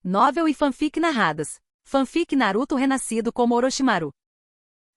Novel e fanfic narradas. Fanfic Naruto renascido como Orochimaru.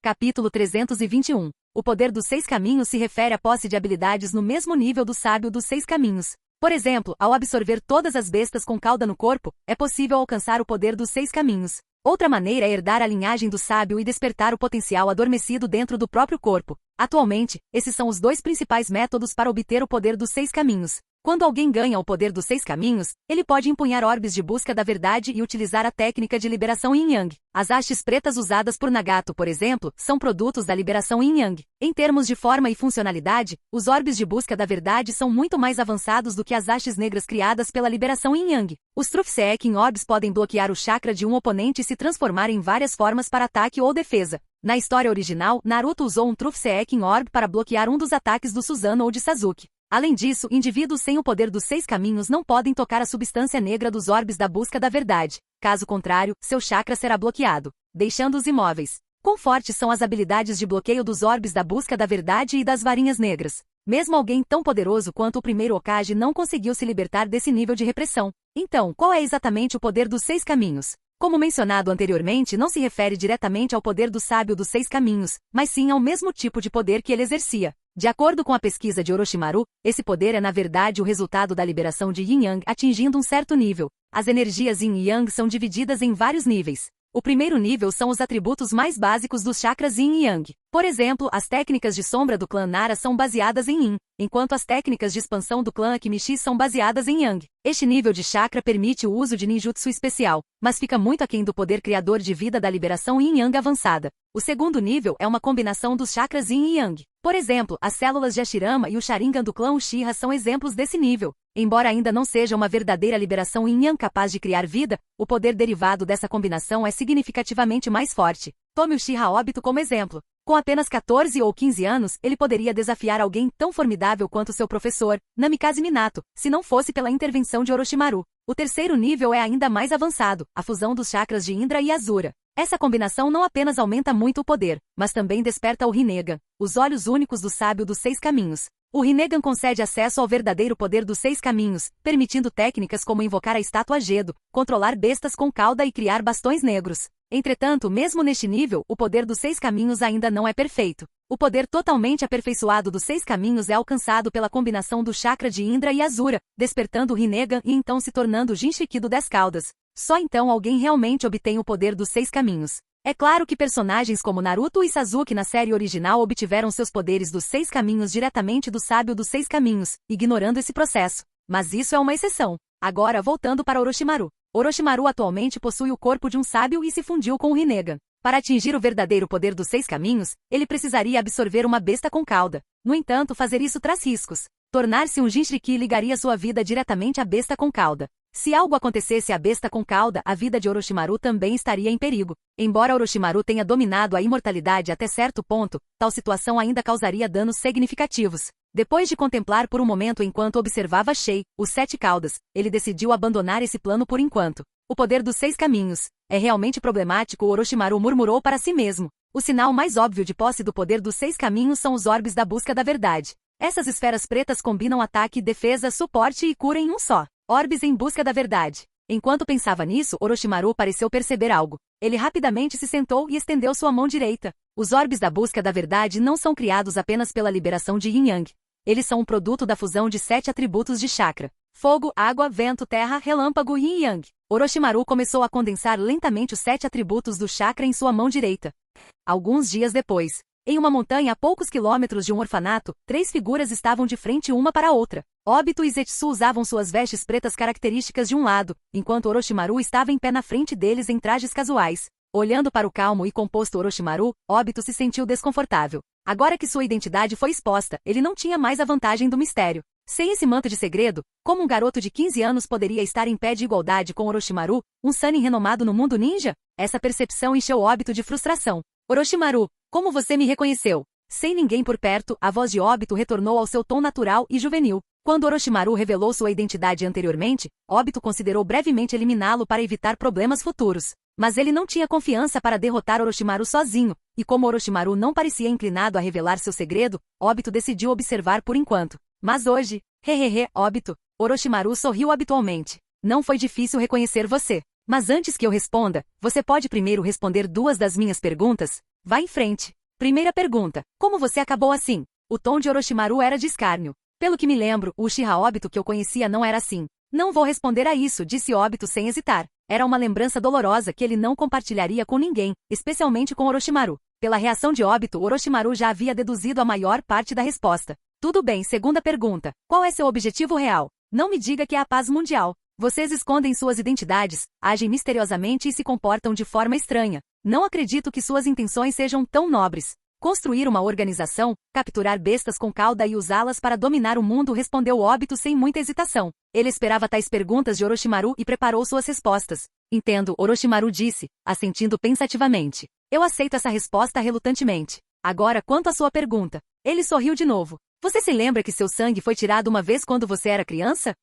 Capítulo 321. O poder dos 6 caminhos se refere à posse de habilidades no mesmo nível do sábio dos 6 caminhos. Por exemplo, ao absorver todas as bestas com cauda no corpo, é possível alcançar o poder dos 6 caminhos. Outra maneira é herdar a linhagem do sábio e despertar o potencial adormecido dentro do próprio corpo. Atualmente, esses são os 2 principais métodos para obter o poder dos 6 caminhos. Quando alguém ganha o poder dos 6 caminhos, ele pode empunhar orbes de busca da verdade e utilizar a técnica de liberação Yin-Yang. As hastes pretas usadas por Nagato, por exemplo, são produtos da liberação Yin-Yang. Em termos de forma e funcionalidade, os orbes de busca da verdade são muito mais avançados do que as hastes negras criadas pela liberação Yin-Yang. Os Truth-Seeking Orbs podem bloquear o chakra de um oponente e se transformar em várias formas para ataque ou defesa. Na história original, Naruto usou um Truth-Seeking Orb para bloquear um dos ataques do Susanoo ou de Sasuke. Além disso, indivíduos sem o poder dos 6 caminhos não podem tocar a substância negra dos orbes da busca da verdade. Caso contrário, seu chakra será bloqueado, deixando-os imóveis. Quão fortes são as habilidades de bloqueio dos orbes da busca da verdade e das varinhas negras? Mesmo alguém tão poderoso quanto o primeiro Hokage não conseguiu se libertar desse nível de repressão. Então, qual é exatamente o poder dos 6 caminhos? Como mencionado anteriormente, não se refere diretamente ao poder do sábio dos 6 caminhos, mas sim ao mesmo tipo de poder que ele exercia. De acordo com a pesquisa de Orochimaru, esse poder é na verdade o resultado da liberação de Yin-Yang atingindo um certo nível. As energias Yin e Yang são divididas em vários níveis. O primeiro nível são os atributos mais básicos dos chakras Yin e Yang. Por exemplo, as técnicas de sombra do clã Nara são baseadas em Yin, enquanto as técnicas de expansão do clã Akimishi são baseadas em Yang. Este nível de chakra permite o uso de ninjutsu especial, mas fica muito aquém do poder criador de vida da liberação Yin-Yang avançada. O segundo nível é uma combinação dos chakras Yin e Yang. Por exemplo, as células de Hashirama e o Sharingan do clã Uchiha são exemplos desse nível. Embora ainda não seja uma verdadeira liberação Yin-Yang capaz de criar vida, o poder derivado dessa combinação é significativamente mais forte. Tome Uchiha Obito como exemplo. Com apenas 14 ou 15 anos, ele poderia desafiar alguém tão formidável quanto seu professor, Namikaze Minato, se não fosse pela intervenção de Orochimaru. O terceiro nível é ainda mais avançado, a fusão dos chakras de Indra e Asura. Essa combinação não apenas aumenta muito o poder, mas também desperta o Rinnegan, os olhos únicos do sábio dos 6 caminhos. O Rinnegan concede acesso ao verdadeiro poder dos 6 caminhos, permitindo técnicas como invocar a estátua Gedo, controlar bestas com cauda e criar bastões negros. Entretanto, mesmo neste nível, o poder dos 6 caminhos ainda não é perfeito. O poder totalmente aperfeiçoado dos 6 caminhos é alcançado pela combinação do chakra de Indra e Asura, despertando o Rinnegan e então se tornando o Jinchuriki do 10 caudas. Só então alguém realmente obtém o poder dos 6 caminhos. É claro que personagens como Naruto e Sasuke na série original obtiveram seus poderes dos 6 caminhos diretamente do sábio dos 6 caminhos, ignorando esse processo. Mas isso é uma exceção. Agora voltando para Orochimaru. Orochimaru atualmente possui o corpo de um sábio e se fundiu com o Rinnegan. Para atingir o verdadeiro poder dos 6 caminhos, ele precisaria absorver uma besta com cauda. No entanto, fazer isso traz riscos. Tornar-se um Jinchuriki ligaria sua vida diretamente à besta com cauda. Se algo acontecesse à besta com cauda, a vida de Orochimaru também estaria em perigo. Embora Orochimaru tenha dominado a imortalidade até certo ponto, tal situação ainda causaria danos significativos. Depois de contemplar por um momento enquanto observava Shei, os 7 caudas, ele decidiu abandonar esse plano por enquanto. O poder dos 6 caminhos. É realmente problemático, Orochimaru murmurou para si mesmo. O sinal mais óbvio de posse do poder dos 6 caminhos são os orbes da busca da verdade. Essas esferas pretas combinam ataque, defesa, suporte e cura em um só. Orbes em busca da verdade. Enquanto pensava nisso, Orochimaru pareceu perceber algo. Ele rapidamente se sentou e estendeu sua mão direita. Os orbes da busca da verdade não são criados apenas pela liberação de Yin-Yang. Eles são um produto da fusão de 7 atributos de chakra: fogo, água, vento, terra, relâmpago e Yin-Yang. Orochimaru começou a condensar lentamente os 7 atributos do chakra em sua mão direita. Alguns dias depois, em uma montanha a poucos quilômetros de um orfanato, 3 figuras estavam de frente uma para a outra. Obito e Zetsu usavam suas vestes pretas características de um lado, enquanto Orochimaru estava em pé na frente deles em trajes casuais. Olhando para o calmo e composto Orochimaru, Obito se sentiu desconfortável. Agora que sua identidade foi exposta, ele não tinha mais a vantagem do mistério. Sem esse manto de segredo, como um garoto de 15 anos poderia estar em pé de igualdade com Orochimaru, um Sannin renomado no mundo ninja? Essa percepção encheu Obito de frustração. Orochimaru, como você me reconheceu? Sem ninguém por perto, a voz de Obito retornou ao seu tom natural e juvenil. Quando Orochimaru revelou sua identidade anteriormente, Obito considerou brevemente eliminá-lo para evitar problemas futuros. Mas ele não tinha confiança para derrotar Orochimaru sozinho, e como Orochimaru não parecia inclinado a revelar seu segredo, Obito decidiu observar por enquanto. Mas hoje, Obito, Orochimaru sorriu habitualmente. Não foi difícil reconhecer você. Mas antes que eu responda, você pode primeiro responder duas das minhas perguntas? Vá em frente. Primeira pergunta. Como você acabou assim? O tom de Orochimaru era de escárnio. Pelo que me lembro, o Uchiha Obito que eu conhecia não era assim. Não vou responder a isso, disse Obito sem hesitar. Era uma lembrança dolorosa que ele não compartilharia com ninguém, especialmente com Orochimaru. Pela reação de Obito, Orochimaru já havia deduzido a maior parte da resposta. Tudo bem, segunda pergunta. Qual é seu objetivo real? Não me diga que é a paz mundial. Vocês escondem suas identidades, agem misteriosamente e se comportam de forma estranha. Não acredito que suas intenções sejam tão nobres. Construir uma organização, capturar bestas com cauda e usá-las para dominar o mundo, respondeu Obito sem muita hesitação. Ele esperava tais perguntas de Orochimaru e preparou suas respostas. Entendo, Orochimaru disse, assentindo pensativamente. Eu aceito essa resposta relutantemente. Agora, quanto à sua pergunta. Ele sorriu de novo. Você se lembra que seu sangue foi tirado uma vez quando você era criança?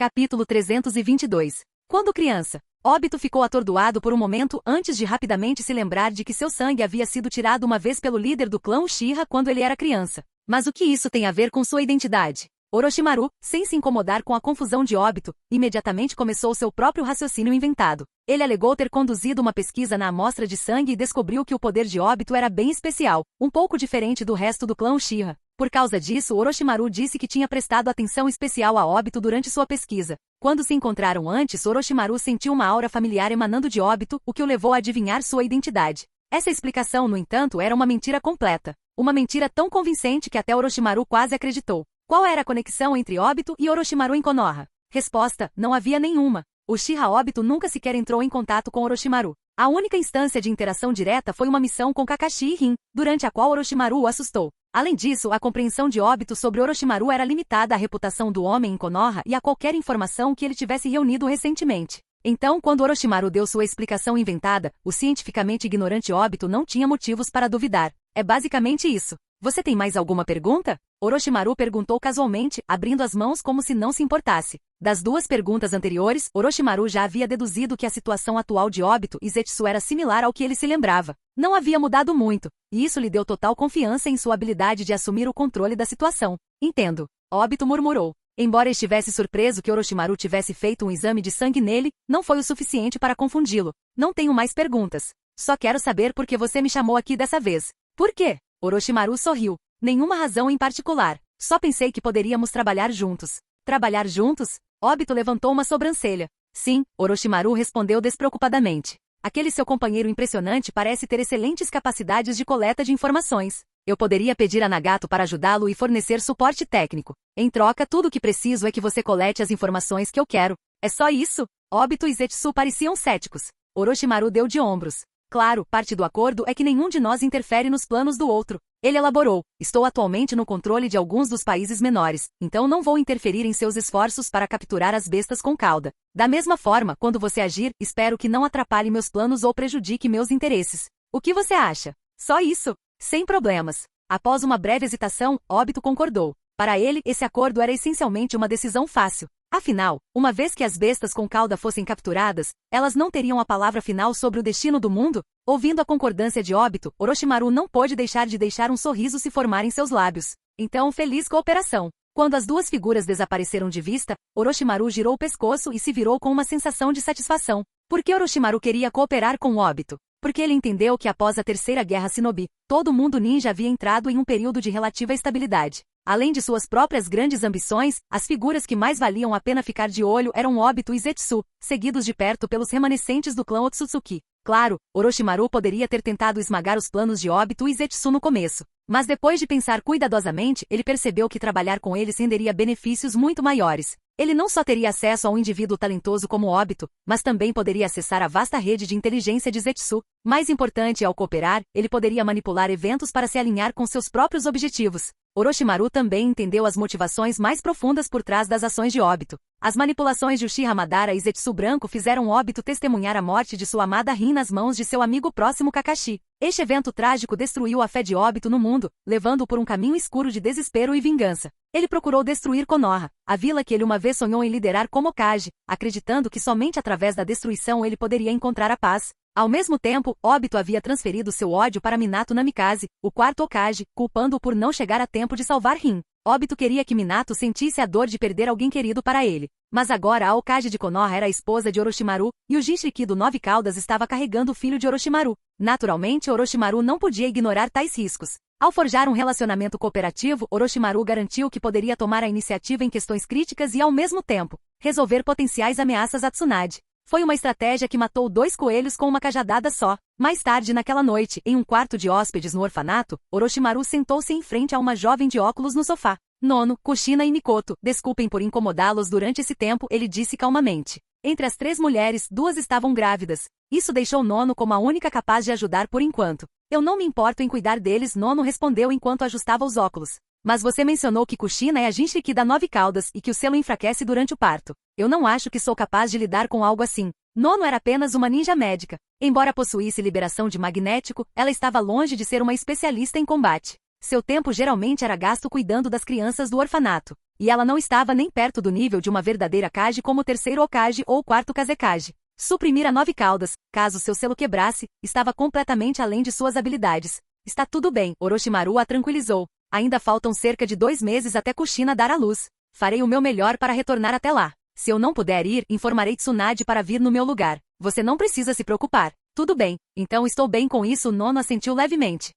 Capítulo 322. Quando criança, Obito ficou atordoado por um momento antes de rapidamente se lembrar de que seu sangue havia sido tirado uma vez pelo líder do clã Uchiha quando ele era criança. Mas o que isso tem a ver com sua identidade? Orochimaru, sem se incomodar com a confusão de Obito, imediatamente começou seu próprio raciocínio inventado. Ele alegou ter conduzido uma pesquisa na amostra de sangue e descobriu que o poder de Obito era bem especial, um pouco diferente do resto do clã Uchiha. Por causa disso, Orochimaru disse que tinha prestado atenção especial a Obito durante sua pesquisa. Quando se encontraram antes, Orochimaru sentiu uma aura familiar emanando de Obito, o que o levou a adivinhar sua identidade. Essa explicação, no entanto, era uma mentira completa. Uma mentira tão convincente que até Orochimaru quase acreditou. Qual era a conexão entre Obito e Orochimaru em Konoha? Resposta: não havia nenhuma. O Uchiha Obito nunca sequer entrou em contato com Orochimaru. A única instância de interação direta foi uma missão com Kakashi e Rin, durante a qual Orochimaru o assustou. Além disso, a compreensão de Obito sobre Orochimaru era limitada à reputação do homem em Konoha e a qualquer informação que ele tivesse reunido recentemente. Então, quando Orochimaru deu sua explicação inventada, o cientificamente ignorante Obito não tinha motivos para duvidar. É basicamente isso. Você tem mais alguma pergunta? Orochimaru perguntou casualmente, abrindo as mãos como se não se importasse. Das duas perguntas anteriores, Orochimaru já havia deduzido que a situação atual de Obito e Zetsu era similar ao que ele se lembrava. Não havia mudado muito, e isso lhe deu total confiança em sua habilidade de assumir o controle da situação. Entendo. Obito murmurou. Embora estivesse surpreso que Orochimaru tivesse feito um exame de sangue nele, não foi o suficiente para confundi-lo. Não tenho mais perguntas. Só quero saber por que você me chamou aqui dessa vez. Por quê? Orochimaru sorriu. Nenhuma razão em particular. Só pensei que poderíamos trabalhar juntos. Trabalhar juntos? Obito levantou uma sobrancelha. Sim, Orochimaru respondeu despreocupadamente. Aquele seu companheiro impressionante parece ter excelentes capacidades de coleta de informações. Eu poderia pedir a Nagato para ajudá-lo e fornecer suporte técnico. Em troca, tudo o que preciso é que você colete as informações que eu quero. É só isso? Obito e Zetsu pareciam céticos. Orochimaru deu de ombros. Claro, parte do acordo é que nenhum de nós interfere nos planos do outro. Ele elaborou. Estou atualmente no controle de alguns dos países menores, então não vou interferir em seus esforços para capturar as bestas com cauda. Da mesma forma, quando você agir, espero que não atrapalhe meus planos ou prejudique meus interesses. O que você acha? Só isso? Sem problemas. Após uma breve hesitação, Obito concordou. Para ele, esse acordo era essencialmente uma decisão fácil. Afinal, uma vez que as bestas com cauda fossem capturadas, elas não teriam a palavra final sobre o destino do mundo? Ouvindo a concordância de Obito, Orochimaru não pôde deixar um sorriso se formar em seus lábios. Então, feliz cooperação. Quando as duas figuras desapareceram de vista, Orochimaru girou o pescoço e se virou com uma sensação de satisfação. Por que Orochimaru queria cooperar com Obito? Porque ele entendeu que após a Terceira Guerra Shinobi, todo o mundo ninja havia entrado em um período de relativa estabilidade. Além de suas próprias grandes ambições, as figuras que mais valiam a pena ficar de olho eram Obito e Zetsu, seguidos de perto pelos remanescentes do clã Otsutsuki. Claro, Orochimaru poderia ter tentado esmagar os planos de Obito e Zetsu no começo. Mas depois de pensar cuidadosamente, ele percebeu que trabalhar com eles renderia benefícios muito maiores. Ele não só teria acesso a um indivíduo talentoso como Obito, mas também poderia acessar a vasta rede de inteligência de Zetsu. Mais importante, ao cooperar, ele poderia manipular eventos para se alinhar com seus próprios objetivos. Orochimaru também entendeu as motivações mais profundas por trás das ações de Obito. As manipulações de Uchiha Madara e Zetsu Branco fizeram Obito testemunhar a morte de sua amada Rin nas mãos de seu amigo próximo Kakashi. Este evento trágico destruiu a fé de Obito no mundo, levando-o por um caminho escuro de desespero e vingança. Ele procurou destruir Konoha, a vila que ele uma vez sonhou em liderar como Hokage, acreditando que somente através da destruição ele poderia encontrar a paz. Ao mesmo tempo, Obito havia transferido seu ódio para Minato Namikaze, o quarto Hokage, culpando-o por não chegar a tempo de salvar Rin. Obito queria que Minato sentisse a dor de perder alguém querido para ele. Mas agora a Hokage de Konoha era a esposa de Orochimaru, e o Jinchuriki do Nove Caudas estava carregando o filho de Orochimaru. Naturalmente, Orochimaru não podia ignorar tais riscos. Ao forjar um relacionamento cooperativo, Orochimaru garantiu que poderia tomar a iniciativa em questões críticas e, ao mesmo tempo, resolver potenciais ameaças a Tsunade. Foi uma estratégia que matou 2 coelhos com uma cajadada só. Mais tarde naquela noite, em um quarto de hóspedes no orfanato, Orochimaru sentou-se em frente a uma jovem de óculos no sofá. Nono, Kushina e Mikoto, desculpem por incomodá-los durante esse tempo, ele disse calmamente. Entre as 3 mulheres, 2 estavam grávidas. Isso deixou Nono como a única capaz de ajudar por enquanto. Eu não me importo em cuidar deles, Nono respondeu enquanto ajustava os óculos. Mas você mencionou que Kushina é a Jinchuriki da Nove Caudas e que o selo enfraquece durante o parto. Eu não acho que sou capaz de lidar com algo assim. Nono era apenas uma ninja médica. Embora possuísse liberação de magnético, ela estava longe de ser uma especialista em combate. Seu tempo geralmente era gasto cuidando das crianças do orfanato. E ela não estava nem perto do nível de uma verdadeira Kage como o terceiro Hokage ou o quarto Kazekage. Suprimir a Nove Caudas, caso seu selo quebrasse, estava completamente além de suas habilidades. Está tudo bem, Orochimaru a tranquilizou. Ainda faltam cerca de 2 meses até Kushina dar à luz. Farei o meu melhor para retornar até lá. Se eu não puder ir, informarei Tsunade para vir no meu lugar. Você não precisa se preocupar. Tudo bem, então estou bem com isso, Nono assentiu levemente.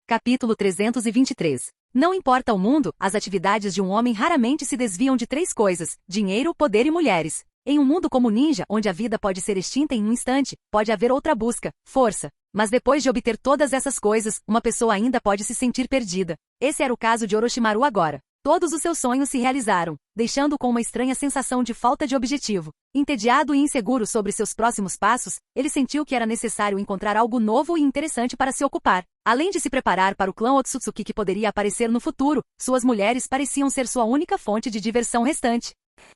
Capítulo 323. Não importa o mundo, as atividades de um homem raramente se desviam de 3 coisas: dinheiro, poder e mulheres. Em um mundo como Ninja, onde a vida pode ser extinta em um instante, pode haver outra busca, força. Mas depois de obter todas essas coisas, uma pessoa ainda pode se sentir perdida. Esse era o caso de Orochimaru agora. Todos os seus sonhos se realizaram, deixando-o com uma estranha sensação de falta de objetivo. Entediado e inseguro sobre seus próximos passos, ele sentiu que era necessário encontrar algo novo e interessante para se ocupar. Além de se preparar para o clã Otsutsuki que poderia aparecer no futuro, suas mulheres pareciam ser sua única fonte de diversão restante.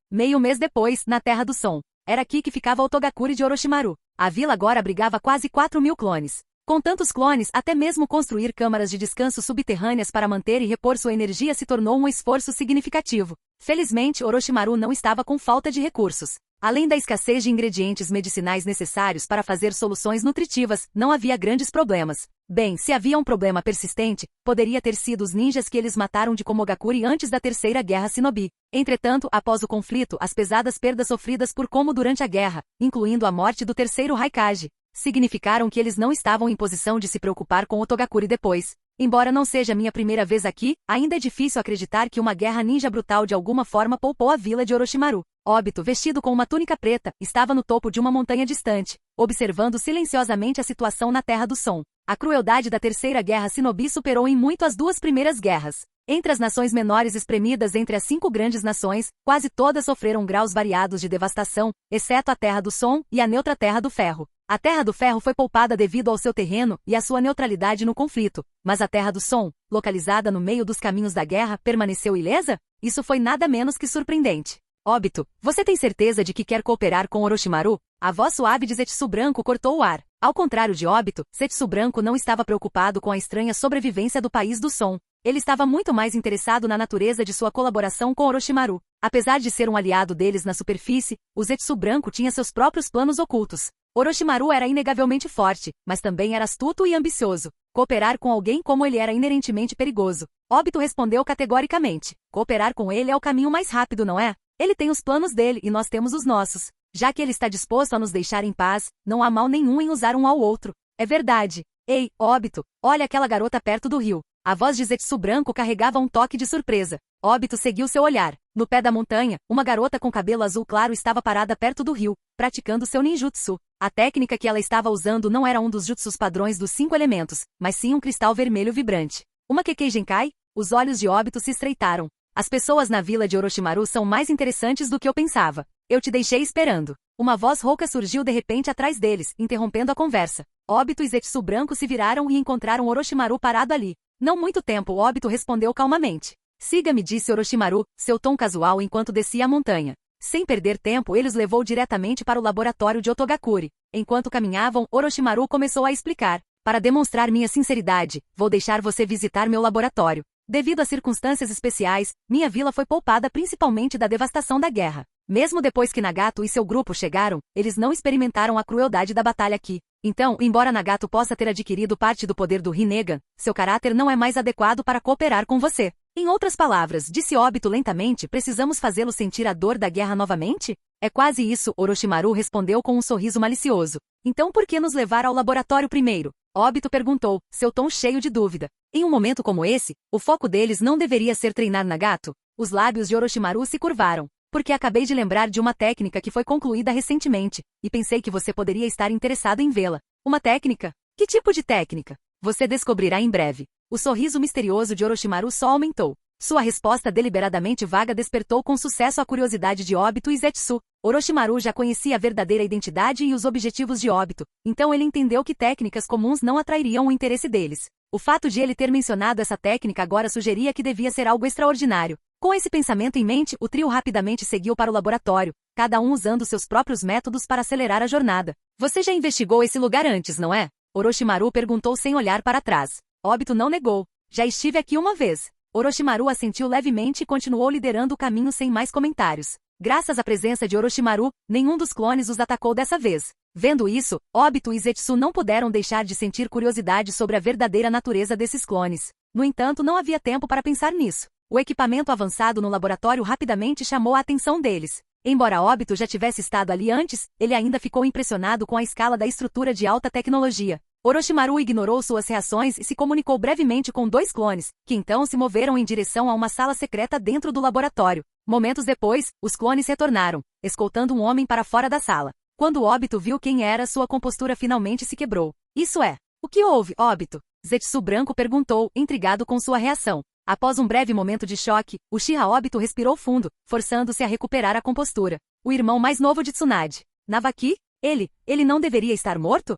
Meio mês depois, na Terra do Som. Era aqui que ficava o Togakuri de Orochimaru. A vila agora abrigava quase 4.000 clones. Com tantos clones, até mesmo construir câmaras de descanso subterrâneas para manter e repor sua energia se tornou um esforço significativo. Felizmente, Orochimaru não estava com falta de recursos. Além da escassez de ingredientes medicinais necessários para fazer soluções nutritivas, não havia grandes problemas. Bem, se havia um problema persistente, poderia ter sido os ninjas que eles mataram de Komogakuri antes da Terceira Guerra Shinobi. Entretanto, após o conflito, as pesadas perdas sofridas por Komo durante a guerra, incluindo a morte do terceiro Raikage, significaram que eles não estavam em posição de se preocupar com o Togakuri depois. Embora não seja minha primeira vez aqui, ainda é difícil acreditar que uma guerra ninja brutal de alguma forma poupou a vila de Orochimaru. Obito, vestido com uma túnica preta, estava no topo de uma montanha distante, observando silenciosamente a situação na Terra do Som. A crueldade da Terceira Guerra Shinobi superou em muito as 2 primeiras guerras. Entre as nações menores espremidas entre as 5 grandes nações, quase todas sofreram graus variados de devastação, exceto a Terra do Som e a neutra Terra do Ferro. A Terra do Ferro foi poupada devido ao seu terreno e à sua neutralidade no conflito, mas a Terra do Som, localizada no meio dos caminhos da guerra, permaneceu ilesa? Isso foi nada menos que surpreendente. Obito, você tem certeza de que quer cooperar com Orochimaru? A voz suave de Zetsu Branco cortou o ar. Ao contrário de Obito, Zetsu Branco não estava preocupado com a estranha sobrevivência do país do Som. Ele estava muito mais interessado na natureza de sua colaboração com Orochimaru. Apesar de ser um aliado deles na superfície, o Zetsu Branco tinha seus próprios planos ocultos. Orochimaru era inegavelmente forte, mas também era astuto e ambicioso. Cooperar com alguém como ele era inerentemente perigoso. Obito respondeu categoricamente. Cooperar com ele é o caminho mais rápido, não é? Ele tem os planos dele e nós temos os nossos. Já que ele está disposto a nos deixar em paz, não há mal nenhum em usar um ao outro. É verdade. Ei, Obito, olha aquela garota perto do rio. A voz de Zetsu Branco carregava um toque de surpresa. Obito seguiu seu olhar. No pé da montanha, uma garota com cabelo azul claro estava parada perto do rio, praticando seu ninjutsu. A técnica que ela estava usando não era um dos jutsus padrões dos 5 elementos, mas sim um cristal vermelho vibrante. Uma Kekkei Genkai? Os olhos de Obito se estreitaram. As pessoas na vila de Orochimaru são mais interessantes do que eu pensava. Eu te deixei esperando. Uma voz rouca surgiu de repente atrás deles, interrompendo a conversa. Obito e Zetsu Branco se viraram e encontraram Orochimaru parado ali. Não muito tempo, Obito respondeu calmamente. Siga-me, disse Orochimaru, seu tom casual enquanto descia a montanha. Sem perder tempo, ele os levou diretamente para o laboratório de Otogakuri. Enquanto caminhavam, Orochimaru começou a explicar. Para demonstrar minha sinceridade, vou deixar você visitar meu laboratório. Devido a circunstâncias especiais, minha vila foi poupada principalmente da devastação da guerra. Mesmo depois que Nagato e seu grupo chegaram, eles não experimentaram a crueldade da batalha aqui. Então, embora Nagato possa ter adquirido parte do poder do Rinnegan, seu caráter não é mais adequado para cooperar com você. Em outras palavras, disse Obito lentamente, precisamos fazê-lo sentir a dor da guerra novamente? É quase isso, Orochimaru respondeu com um sorriso malicioso. Então por que nos levar ao laboratório primeiro? Obito perguntou, seu tom cheio de dúvida. Em um momento como esse, o foco deles não deveria ser treinar Nagato? Os lábios de Orochimaru se curvaram. Porque acabei de lembrar de uma técnica que foi concluída recentemente, e pensei que você poderia estar interessado em vê-la. Uma técnica? Que tipo de técnica? Você descobrirá em breve. O sorriso misterioso de Orochimaru só aumentou. Sua resposta deliberadamente vaga despertou com sucesso a curiosidade de Obito e Zetsu. Orochimaru já conhecia a verdadeira identidade e os objetivos de Obito, então ele entendeu que técnicas comuns não atrairiam o interesse deles. O fato de ele ter mencionado essa técnica agora sugeria que devia ser algo extraordinário. Com esse pensamento em mente, o trio rapidamente seguiu para o laboratório, cada um usando seus próprios métodos para acelerar a jornada. Você já investigou esse lugar antes, não é? Orochimaru perguntou sem olhar para trás. Obito não negou. Já estive aqui uma vez. Orochimaru assentiu levemente e continuou liderando o caminho sem mais comentários. Graças à presença de Orochimaru, nenhum dos clones os atacou dessa vez. Vendo isso, Obito e Zetsu não puderam deixar de sentir curiosidade sobre a verdadeira natureza desses clones. No entanto, não havia tempo para pensar nisso. O equipamento avançado no laboratório rapidamente chamou a atenção deles. Embora Obito já tivesse estado ali antes, ele ainda ficou impressionado com a escala da estrutura de alta tecnologia. Orochimaru ignorou suas reações e se comunicou brevemente com dois clones, que então se moveram em direção a uma sala secreta dentro do laboratório. Momentos depois, os clones retornaram, escoltando um homem para fora da sala. Quando Obito viu quem era, sua compostura finalmente se quebrou. Isso é. O que houve, Obito? Zetsu Branco perguntou, intrigado com sua reação. Após um breve momento de choque, Uchiha Obito respirou fundo, forçando-se a recuperar a compostura. O irmão mais novo de Tsunade. Navaki? Ele não deveria estar morto?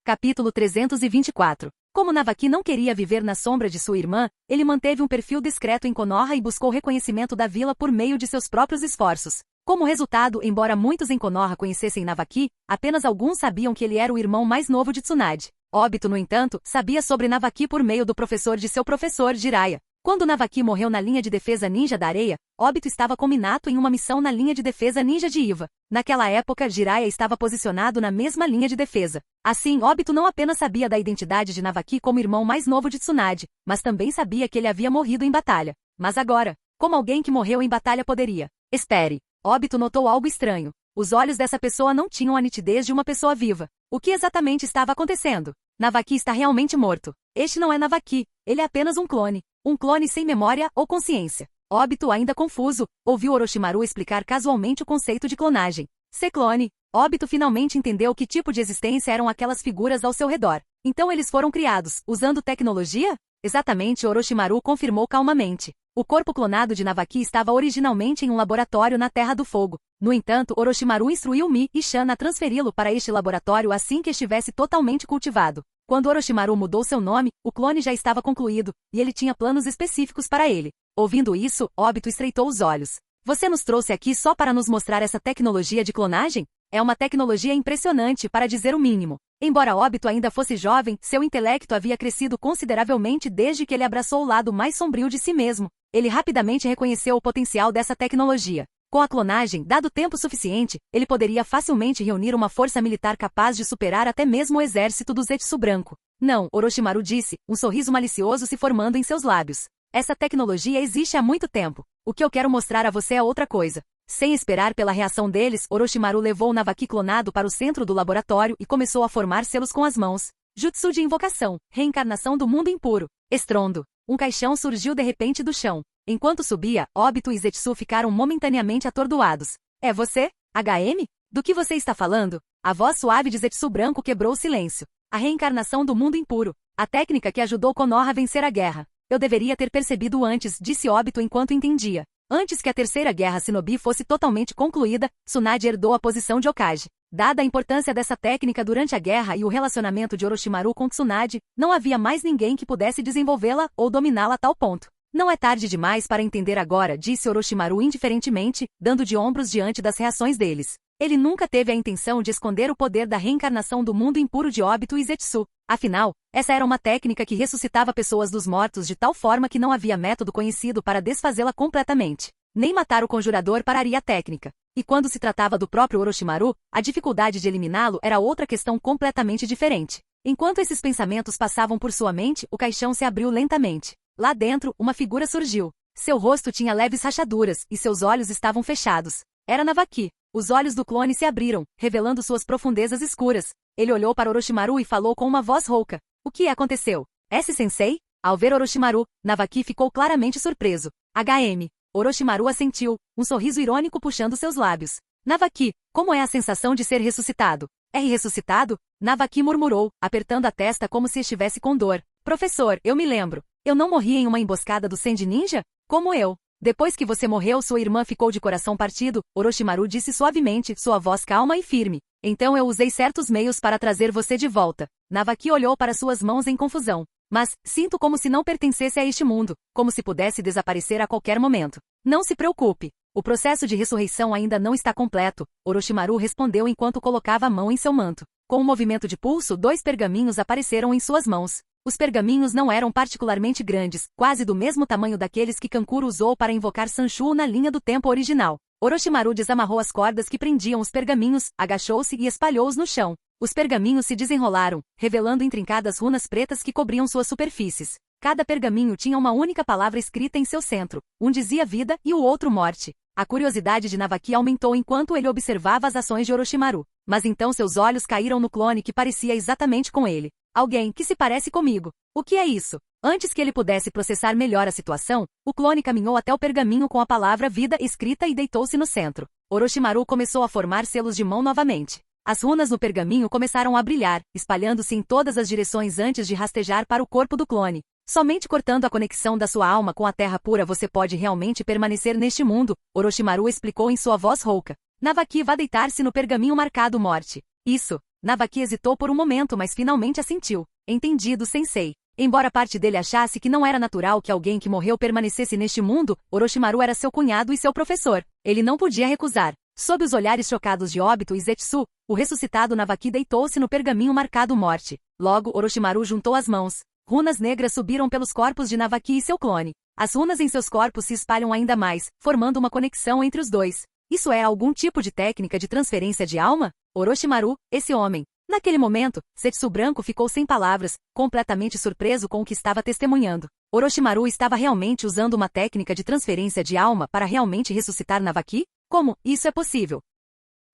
Capítulo 324. Como Navaki não queria viver na sombra de sua irmã, ele manteve um perfil discreto em Konoha e buscou reconhecimento da vila por meio de seus próprios esforços. Como resultado, embora muitos em Konoha conhecessem Navaki, apenas alguns sabiam que ele era o irmão mais novo de Tsunade. Obito, no entanto, sabia sobre Navaki por meio do professor de seu professor, Jiraiya. Quando Navaki morreu na linha de defesa ninja da areia, Obito estava com Minato em uma missão na linha de defesa ninja de Iva. Naquela época, Jiraiya estava posicionado na mesma linha de defesa. Assim, Obito não apenas sabia da identidade de Navaki como irmão mais novo de Tsunade, mas também sabia que ele havia morrido em batalha. Mas agora, como alguém que morreu em batalha poderia? Espere. Obito notou algo estranho. Os olhos dessa pessoa não tinham a nitidez de uma pessoa viva. O que exatamente estava acontecendo? Navaki está realmente morto. Este não é Navaki, ele é apenas um clone. Um clone sem memória ou consciência. Obito, ainda confuso, ouviu Orochimaru explicar casualmente o conceito de clonagem. Ser clone. Obito finalmente entendeu que tipo de existência eram aquelas figuras ao seu redor. Então eles foram criados, usando tecnologia? Exatamente, Orochimaru confirmou calmamente. O corpo clonado de Navaki estava originalmente em um laboratório na Terra do Fogo. No entanto, Orochimaru instruiu Mi e Shan a transferi-lo para este laboratório assim que estivesse totalmente cultivado. Quando Orochimaru mudou seu nome, o clone já estava concluído, e ele tinha planos específicos para ele. Ouvindo isso, Obito estreitou os olhos. Você nos trouxe aqui só para nos mostrar essa tecnologia de clonagem? É uma tecnologia impressionante, para dizer o mínimo. Embora Obito ainda fosse jovem, seu intelecto havia crescido consideravelmente desde que ele abraçou o lado mais sombrio de si mesmo. Ele rapidamente reconheceu o potencial dessa tecnologia. Com a clonagem, dado tempo suficiente, ele poderia facilmente reunir uma força militar capaz de superar até mesmo o exército do Zetsu Branco. Não, Orochimaru disse, um sorriso malicioso se formando em seus lábios. Essa tecnologia existe há muito tempo. O que eu quero mostrar a você é outra coisa. Sem esperar pela reação deles, Orochimaru levou o Navaki clonado para o centro do laboratório e começou a formar selos com as mãos. Jutsu de invocação, reencarnação do mundo impuro. Estrondo. Um caixão surgiu de repente do chão. Enquanto subia, Obito e Zetsu ficaram momentaneamente atordoados. É você? HM? Do que você está falando? A voz suave de Zetsu Branco quebrou o silêncio. A reencarnação do mundo impuro. A técnica que ajudou Konoha a vencer a guerra. Eu deveria ter percebido antes, disse Obito enquanto entendia. Antes que a terceira guerra Shinobi fosse totalmente concluída, Tsunade herdou a posição de Hokage. Dada a importância dessa técnica durante a guerra e o relacionamento de Orochimaru com Tsunade, não havia mais ninguém que pudesse desenvolvê-la ou dominá-la a tal ponto. Não é tarde demais para entender agora, disse Orochimaru indiferentemente, dando de ombros diante das reações deles. Ele nunca teve a intenção de esconder o poder da reencarnação do mundo impuro de Obito e Zetsu. Afinal, essa era uma técnica que ressuscitava pessoas dos mortos de tal forma que não havia método conhecido para desfazê-la completamente. Nem matar o conjurador pararia a técnica. E quando se tratava do próprio Orochimaru, a dificuldade de eliminá-lo era outra questão completamente diferente. Enquanto esses pensamentos passavam por sua mente, o caixão se abriu lentamente. Lá dentro, uma figura surgiu. Seu rosto tinha leves rachaduras, e seus olhos estavam fechados. Era Navaki. Os olhos do clone se abriram, revelando suas profundezas escuras. Ele olhou para Orochimaru e falou com uma voz rouca. O que aconteceu? S-sensei? Ao ver Orochimaru, Navaki ficou claramente surpreso. HM. Orochimaru assentiu, um sorriso irônico puxando seus lábios. Navaki, como é a sensação de ser ressuscitado? R ressuscitado? Navaki murmurou, apertando a testa como se estivesse com dor. Professor, eu me lembro. Eu não morri em uma emboscada do Sandy Ninja? Como eu? Depois que você morreu, sua irmã ficou de coração partido, Orochimaru disse suavemente, sua voz calma e firme. Então eu usei certos meios para trazer você de volta. Navaki olhou para suas mãos em confusão. Mas, sinto como se não pertencesse a este mundo, como se pudesse desaparecer a qualquer momento. Não se preocupe. O processo de ressurreição ainda não está completo, Orochimaru respondeu enquanto colocava a mão em seu manto. Com um movimento de pulso, 2 pergaminhos apareceram em suas mãos. Os pergaminhos não eram particularmente grandes, quase do mesmo tamanho daqueles que Kankuro usou para invocar Sanshou na linha do tempo original. Orochimaru desamarrou as cordas que prendiam os pergaminhos, agachou-se e espalhou-os no chão. Os pergaminhos se desenrolaram, revelando intrincadas runas pretas que cobriam suas superfícies. Cada pergaminho tinha uma única palavra escrita em seu centro. Um dizia vida e o outro morte. A curiosidade de Navaki aumentou enquanto ele observava as ações de Orochimaru. Mas então seus olhos caíram no clone que parecia exatamente com ele. Alguém que se parece comigo. O que é isso? Antes que ele pudesse processar melhor a situação, o clone caminhou até o pergaminho com a palavra vida escrita e deitou-se no centro. Orochimaru começou a formar selos de mão novamente. As runas no pergaminho começaram a brilhar, espalhando-se em todas as direções antes de rastejar para o corpo do clone. Somente cortando a conexão da sua alma com a terra pura você pode realmente permanecer neste mundo, Orochimaru explicou em sua voz rouca. Navaki vá deitar-se no pergaminho marcado morte. Isso. Navaki hesitou por um momento, mas finalmente assentiu. Entendido, sensei. Embora parte dele achasse que não era natural que alguém que morreu permanecesse neste mundo, Orochimaru era seu cunhado e seu professor. Ele não podia recusar. Sob os olhares chocados de Obito e Zetsu, o ressuscitado Navaki deitou-se no pergaminho marcado morte. Logo, Orochimaru juntou as mãos. Runas negras subiram pelos corpos de Navaki e seu clone. As runas em seus corpos se espalham ainda mais, formando uma conexão entre os dois. Isso é algum tipo de técnica de transferência de alma? Orochimaru, esse homem. Naquele momento, Zetsu Branco ficou sem palavras, completamente surpreso com o que estava testemunhando. Orochimaru estava realmente usando uma técnica de transferência de alma para realmente ressuscitar Navaki? Como isso é possível?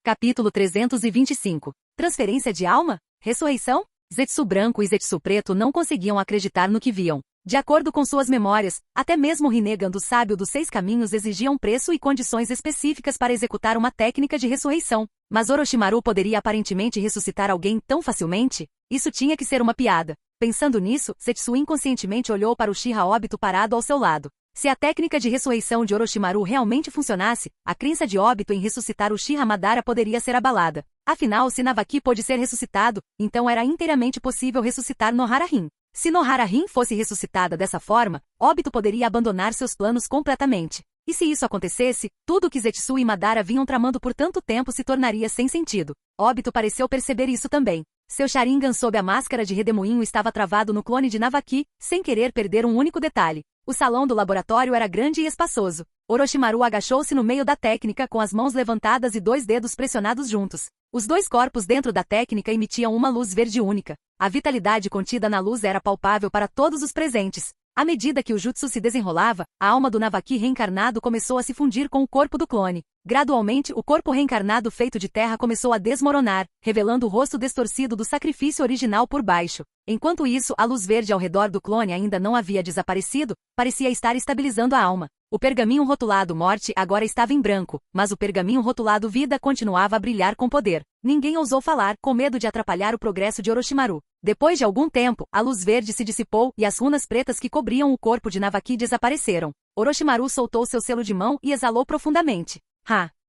Capítulo 325. Transferência de alma? Ressurreição? Zetsu Branco e Zetsu Preto não conseguiam acreditar no que viam. De acordo com suas memórias, até mesmo Rinnegan do Sábio dos Seis Caminhos exigia um preço e condições específicas para executar uma técnica de ressurreição. Mas Orochimaru poderia aparentemente ressuscitar alguém tão facilmente? Isso tinha que ser uma piada. Pensando nisso, Zetsu inconscientemente olhou para o Uchiha Obito parado ao seu lado. Se a técnica de ressurreição de Orochimaru realmente funcionasse, a crença de Obito em ressuscitar o Uchiha Madara poderia ser abalada. Afinal, se Navaki pôde ser ressuscitado, então era inteiramente possível ressuscitar Nohara Rin. Se Nohara Rin fosse ressuscitada dessa forma, Obito poderia abandonar seus planos completamente. E se isso acontecesse, tudo o que Zetsu e Madara vinham tramando por tanto tempo se tornaria sem sentido. Obito pareceu perceber isso também. Seu Sharingan sob a máscara de redemoinho estava travado no clone de Navaki, sem querer perder um único detalhe. O salão do laboratório era grande e espaçoso. Orochimaru agachou-se no meio da técnica com as mãos levantadas e 2 dedos pressionados juntos. Os 2 corpos dentro da técnica emitiam uma luz verde única. A vitalidade contida na luz era palpável para todos os presentes. À medida que o jutsu se desenrolava, a alma do Navaki reencarnado começou a se fundir com o corpo do clone. Gradualmente, o corpo reencarnado feito de terra começou a desmoronar, revelando o rosto distorcido do sacrifício original por baixo. Enquanto isso, a luz verde ao redor do clone ainda não havia desaparecido, parecia estar estabilizando a alma. O pergaminho rotulado morte agora estava em branco, mas o pergaminho rotulado vida continuava a brilhar com poder. Ninguém ousou falar, com medo de atrapalhar o progresso de Orochimaru. Depois de algum tempo, a luz verde se dissipou e as runas pretas que cobriam o corpo de Navaki desapareceram. Orochimaru soltou seu selo de mão e exalou profundamente.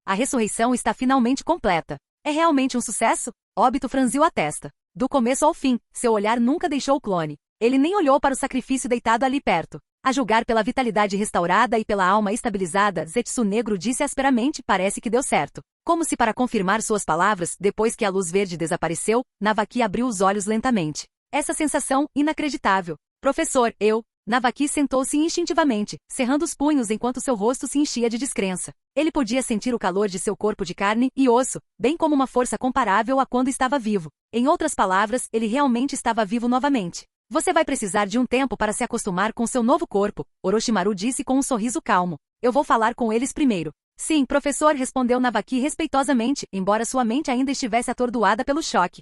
A ressurreição está finalmente completa. É realmente um sucesso? Obito franziu a testa. Do começo ao fim, seu olhar nunca deixou o clone. Ele nem olhou para o sacrifício deitado ali perto. A julgar pela vitalidade restaurada e pela alma estabilizada, Zetsu Negro disse asperamente, parece que deu certo. Como se para confirmar suas palavras, depois que a luz verde desapareceu, Navaki abriu os olhos lentamente. Essa sensação, inacreditável. Professor, Navaki sentou-se instintivamente, cerrando os punhos enquanto seu rosto se enchia de descrença. Ele podia sentir o calor de seu corpo de carne e osso, bem como uma força comparável a quando estava vivo. Em outras palavras, ele realmente estava vivo novamente. Você vai precisar de um tempo para se acostumar com seu novo corpo, Orochimaru disse com um sorriso calmo. Eu vou falar com eles primeiro. Sim, professor, respondeu Navaki respeitosamente, embora sua mente ainda estivesse atordoada pelo choque.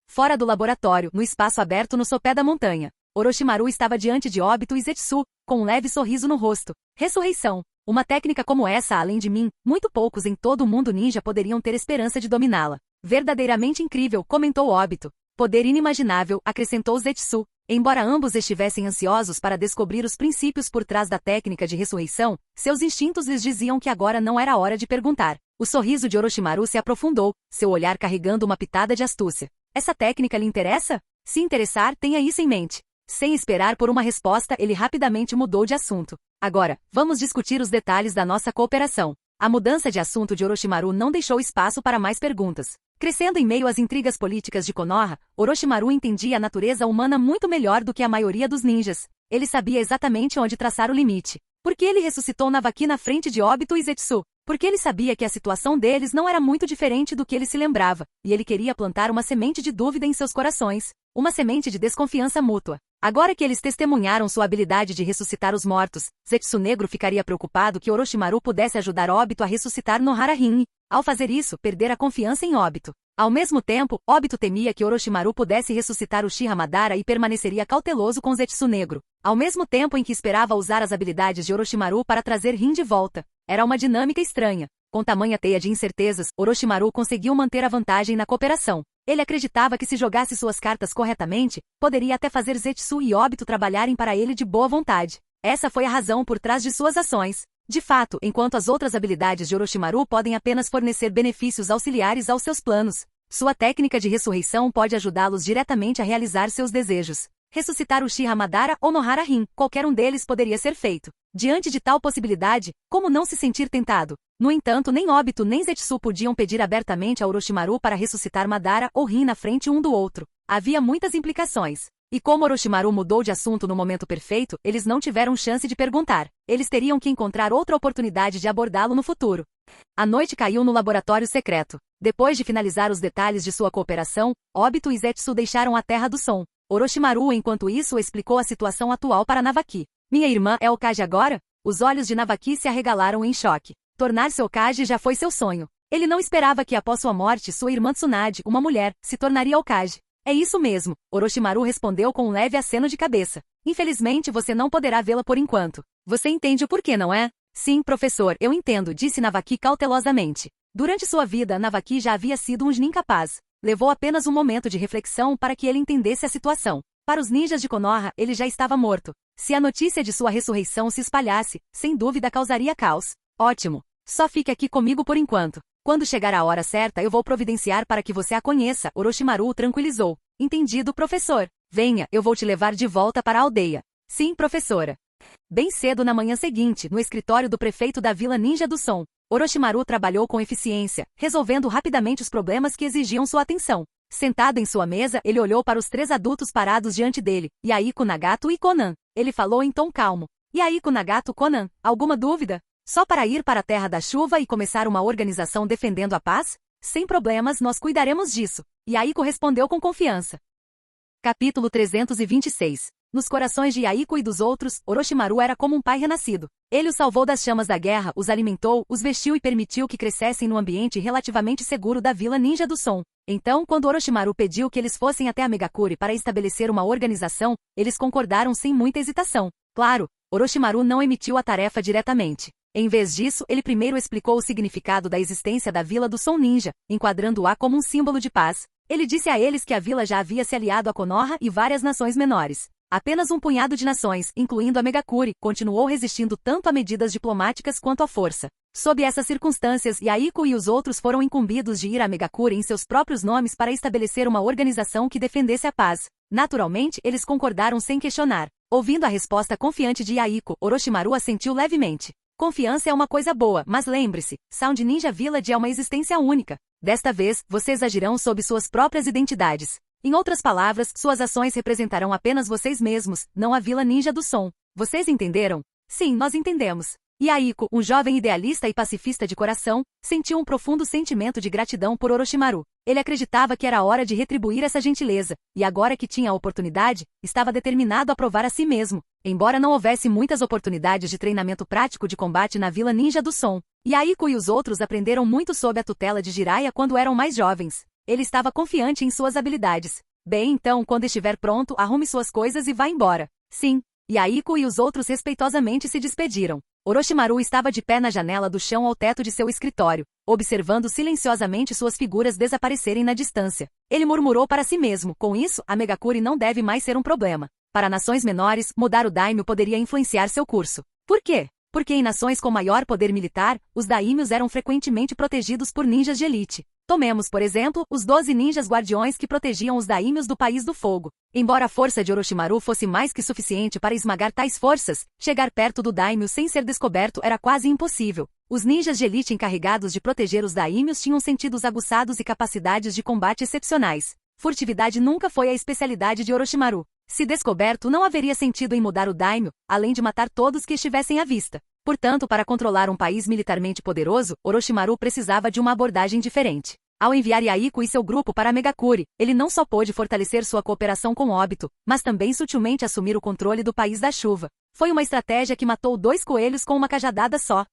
Fora do laboratório, no espaço aberto no sopé da montanha, Orochimaru estava diante de Obito e Zetsu, com um leve sorriso no rosto. Ressurreição. Uma técnica como essa, além de mim, muito poucos em todo o mundo ninja poderiam ter esperança de dominá-la. Verdadeiramente incrível, comentou Obito. Poder inimaginável, acrescentou Zetsu. Embora ambos estivessem ansiosos para descobrir os princípios por trás da técnica de ressurreição, seus instintos lhes diziam que agora não era hora de perguntar. O sorriso de Orochimaru se aprofundou, seu olhar carregando uma pitada de astúcia. Essa técnica lhe interessa? Se interessar, tenha isso em mente. Sem esperar por uma resposta, ele rapidamente mudou de assunto. Agora, vamos discutir os detalhes da nossa cooperação. A mudança de assunto de Orochimaru não deixou espaço para mais perguntas. Crescendo em meio às intrigas políticas de Konoha, Orochimaru entendia a natureza humana muito melhor do que a maioria dos ninjas. Ele sabia exatamente onde traçar o limite. Porque ele ressuscitou Navaki na frente de Obito e Zetsu. Porque ele sabia que a situação deles não era muito diferente do que ele se lembrava, e ele queria plantar uma semente de dúvida em seus corações. Uma semente de desconfiança mútua. Agora que eles testemunharam sua habilidade de ressuscitar os mortos, Zetsu Negro ficaria preocupado que Orochimaru pudesse ajudar Obito a ressuscitar Nohara Rin. Ao fazer isso, perder a confiança em Obito. Ao mesmo tempo, Obito temia que Orochimaru pudesse ressuscitar Uchiha Madara e permaneceria cauteloso com Zetsu Negro, ao mesmo tempo em que esperava usar as habilidades de Orochimaru para trazer Rin de volta. Era uma dinâmica estranha. Com tamanha teia de incertezas, Orochimaru conseguiu manter a vantagem na cooperação. Ele acreditava que se jogasse suas cartas corretamente, poderia até fazer Zetsu e Obito trabalharem para ele de boa vontade. Essa foi a razão por trás de suas ações. De fato, enquanto as outras habilidades de Orochimaru podem apenas fornecer benefícios auxiliares aos seus planos, sua técnica de ressurreição pode ajudá-los diretamente a realizar seus desejos. Ressuscitar Uchiha Madara ou Nohara Rin, qualquer um deles poderia ser feito. Diante de tal possibilidade, como não se sentir tentado? No entanto, nem Obito nem Zetsu podiam pedir abertamente a Orochimaru para ressuscitar Madara ou Rin na frente um do outro. Havia muitas implicações. E como Orochimaru mudou de assunto no momento perfeito, eles não tiveram chance de perguntar. Eles teriam que encontrar outra oportunidade de abordá-lo no futuro. A noite caiu no laboratório secreto. Depois de finalizar os detalhes de sua cooperação, Obito e Zetsu deixaram a Terra do Som. Orochimaru, enquanto isso, explicou a situação atual para Navaki. Minha irmã é Hokage agora? Os olhos de Navaki se arregalaram em choque. Tornar-se Hokage já foi seu sonho. Ele não esperava que após sua morte sua irmã Tsunade, uma mulher, se tornaria Hokage. É isso mesmo, Orochimaru respondeu com um leve aceno de cabeça. Infelizmente você não poderá vê-la por enquanto. Você entende o porquê, não é? Sim, professor, eu entendo, disse Navaki cautelosamente. Durante sua vida, Navaki já havia sido um Chunin capaz. Levou apenas um momento de reflexão para que ele entendesse a situação. Para os ninjas de Konoha, ele já estava morto. Se a notícia de sua ressurreição se espalhasse, sem dúvida causaria caos. Ótimo. Só fique aqui comigo por enquanto. Quando chegar a hora certa eu vou providenciar para que você a conheça, Orochimaru o tranquilizou. Entendido, professor. Venha, eu vou te levar de volta para a aldeia. Sim, professora. Bem cedo na manhã seguinte, no escritório do prefeito da Vila Ninja do Som, Orochimaru trabalhou com eficiência, resolvendo rapidamente os problemas que exigiam sua atenção. Sentado em sua mesa, ele olhou para os 3 adultos parados diante dele, Yaiko, Nagato e Konan. Ele falou em tom calmo. Yaiko, Nagato, Konan, alguma dúvida? Só para ir para a Terra da Chuva e começar uma organização defendendo a paz? Sem problemas, nós cuidaremos disso. Yaiko respondeu com confiança. Capítulo 326. Nos corações de Yaiko e dos outros, Orochimaru era como um pai renascido. Ele os salvou das chamas da guerra, os alimentou, os vestiu e permitiu que crescessem no ambiente relativamente seguro da Vila Ninja do Som. Então, quando Orochimaru pediu que eles fossem até a Megakure para estabelecer uma organização, eles concordaram sem muita hesitação. Claro, Orochimaru não emitiu a tarefa diretamente. Em vez disso, ele primeiro explicou o significado da existência da Vila do Som Ninja, enquadrando-a como um símbolo de paz. Ele disse a eles que a vila já havia se aliado a Konoha e várias nações menores. Apenas um punhado de nações, incluindo a Megakure, continuou resistindo tanto a medidas diplomáticas quanto à força. Sob essas circunstâncias, Yaiko e os outros foram incumbidos de ir à Megakure em seus próprios nomes para estabelecer uma organização que defendesse a paz. Naturalmente, eles concordaram sem questionar. Ouvindo a resposta confiante de Yaiko, Orochimaru assentiu levemente. Confiança é uma coisa boa, mas lembre-se, Sound Ninja Village é uma existência única. Desta vez, vocês agirão sob suas próprias identidades. Em outras palavras, suas ações representarão apenas vocês mesmos, não a Vila Ninja do Som. Vocês entenderam? Sim, nós entendemos. Yaiko, um jovem idealista e pacifista de coração, sentiu um profundo sentimento de gratidão por Orochimaru. Ele acreditava que era hora de retribuir essa gentileza, e agora que tinha a oportunidade, estava determinado a provar a si mesmo. Embora não houvesse muitas oportunidades de treinamento prático de combate na Vila Ninja do Som, Yahiko e os outros aprenderam muito sob a tutela de Jiraiya quando eram mais jovens. Ele estava confiante em suas habilidades. Bem, então, quando estiver pronto, arrume suas coisas e vá embora. Sim. Yahiko e os outros respeitosamente se despediram. Orochimaru estava de pé na janela do chão ao teto de seu escritório, observando silenciosamente suas figuras desaparecerem na distância. Ele murmurou para si mesmo, com isso, a Megakuri não deve mais ser um problema. Para nações menores, mudar o daimyo poderia influenciar seu curso. Por quê? Porque em nações com maior poder militar, os daimyos eram frequentemente protegidos por ninjas de elite. Tomemos, por exemplo, os 12 ninjas guardiões que protegiam os daimyos do País do Fogo. Embora a força de Orochimaru fosse mais que suficiente para esmagar tais forças, chegar perto do daimyo sem ser descoberto era quase impossível. Os ninjas de elite encarregados de proteger os daimyos tinham sentidos aguçados e capacidades de combate excepcionais. Furtividade nunca foi a especialidade de Orochimaru. Se descoberto, não haveria sentido em mudar o daimyo, além de matar todos que estivessem à vista. Portanto, para controlar um país militarmente poderoso, Orochimaru precisava de uma abordagem diferente. Ao enviar Yahiko e seu grupo para a Megakuri, ele não só pôde fortalecer sua cooperação com Obito, mas também sutilmente assumir o controle do País da Chuva. Foi uma estratégia que matou 2 coelhos com uma cajadada só.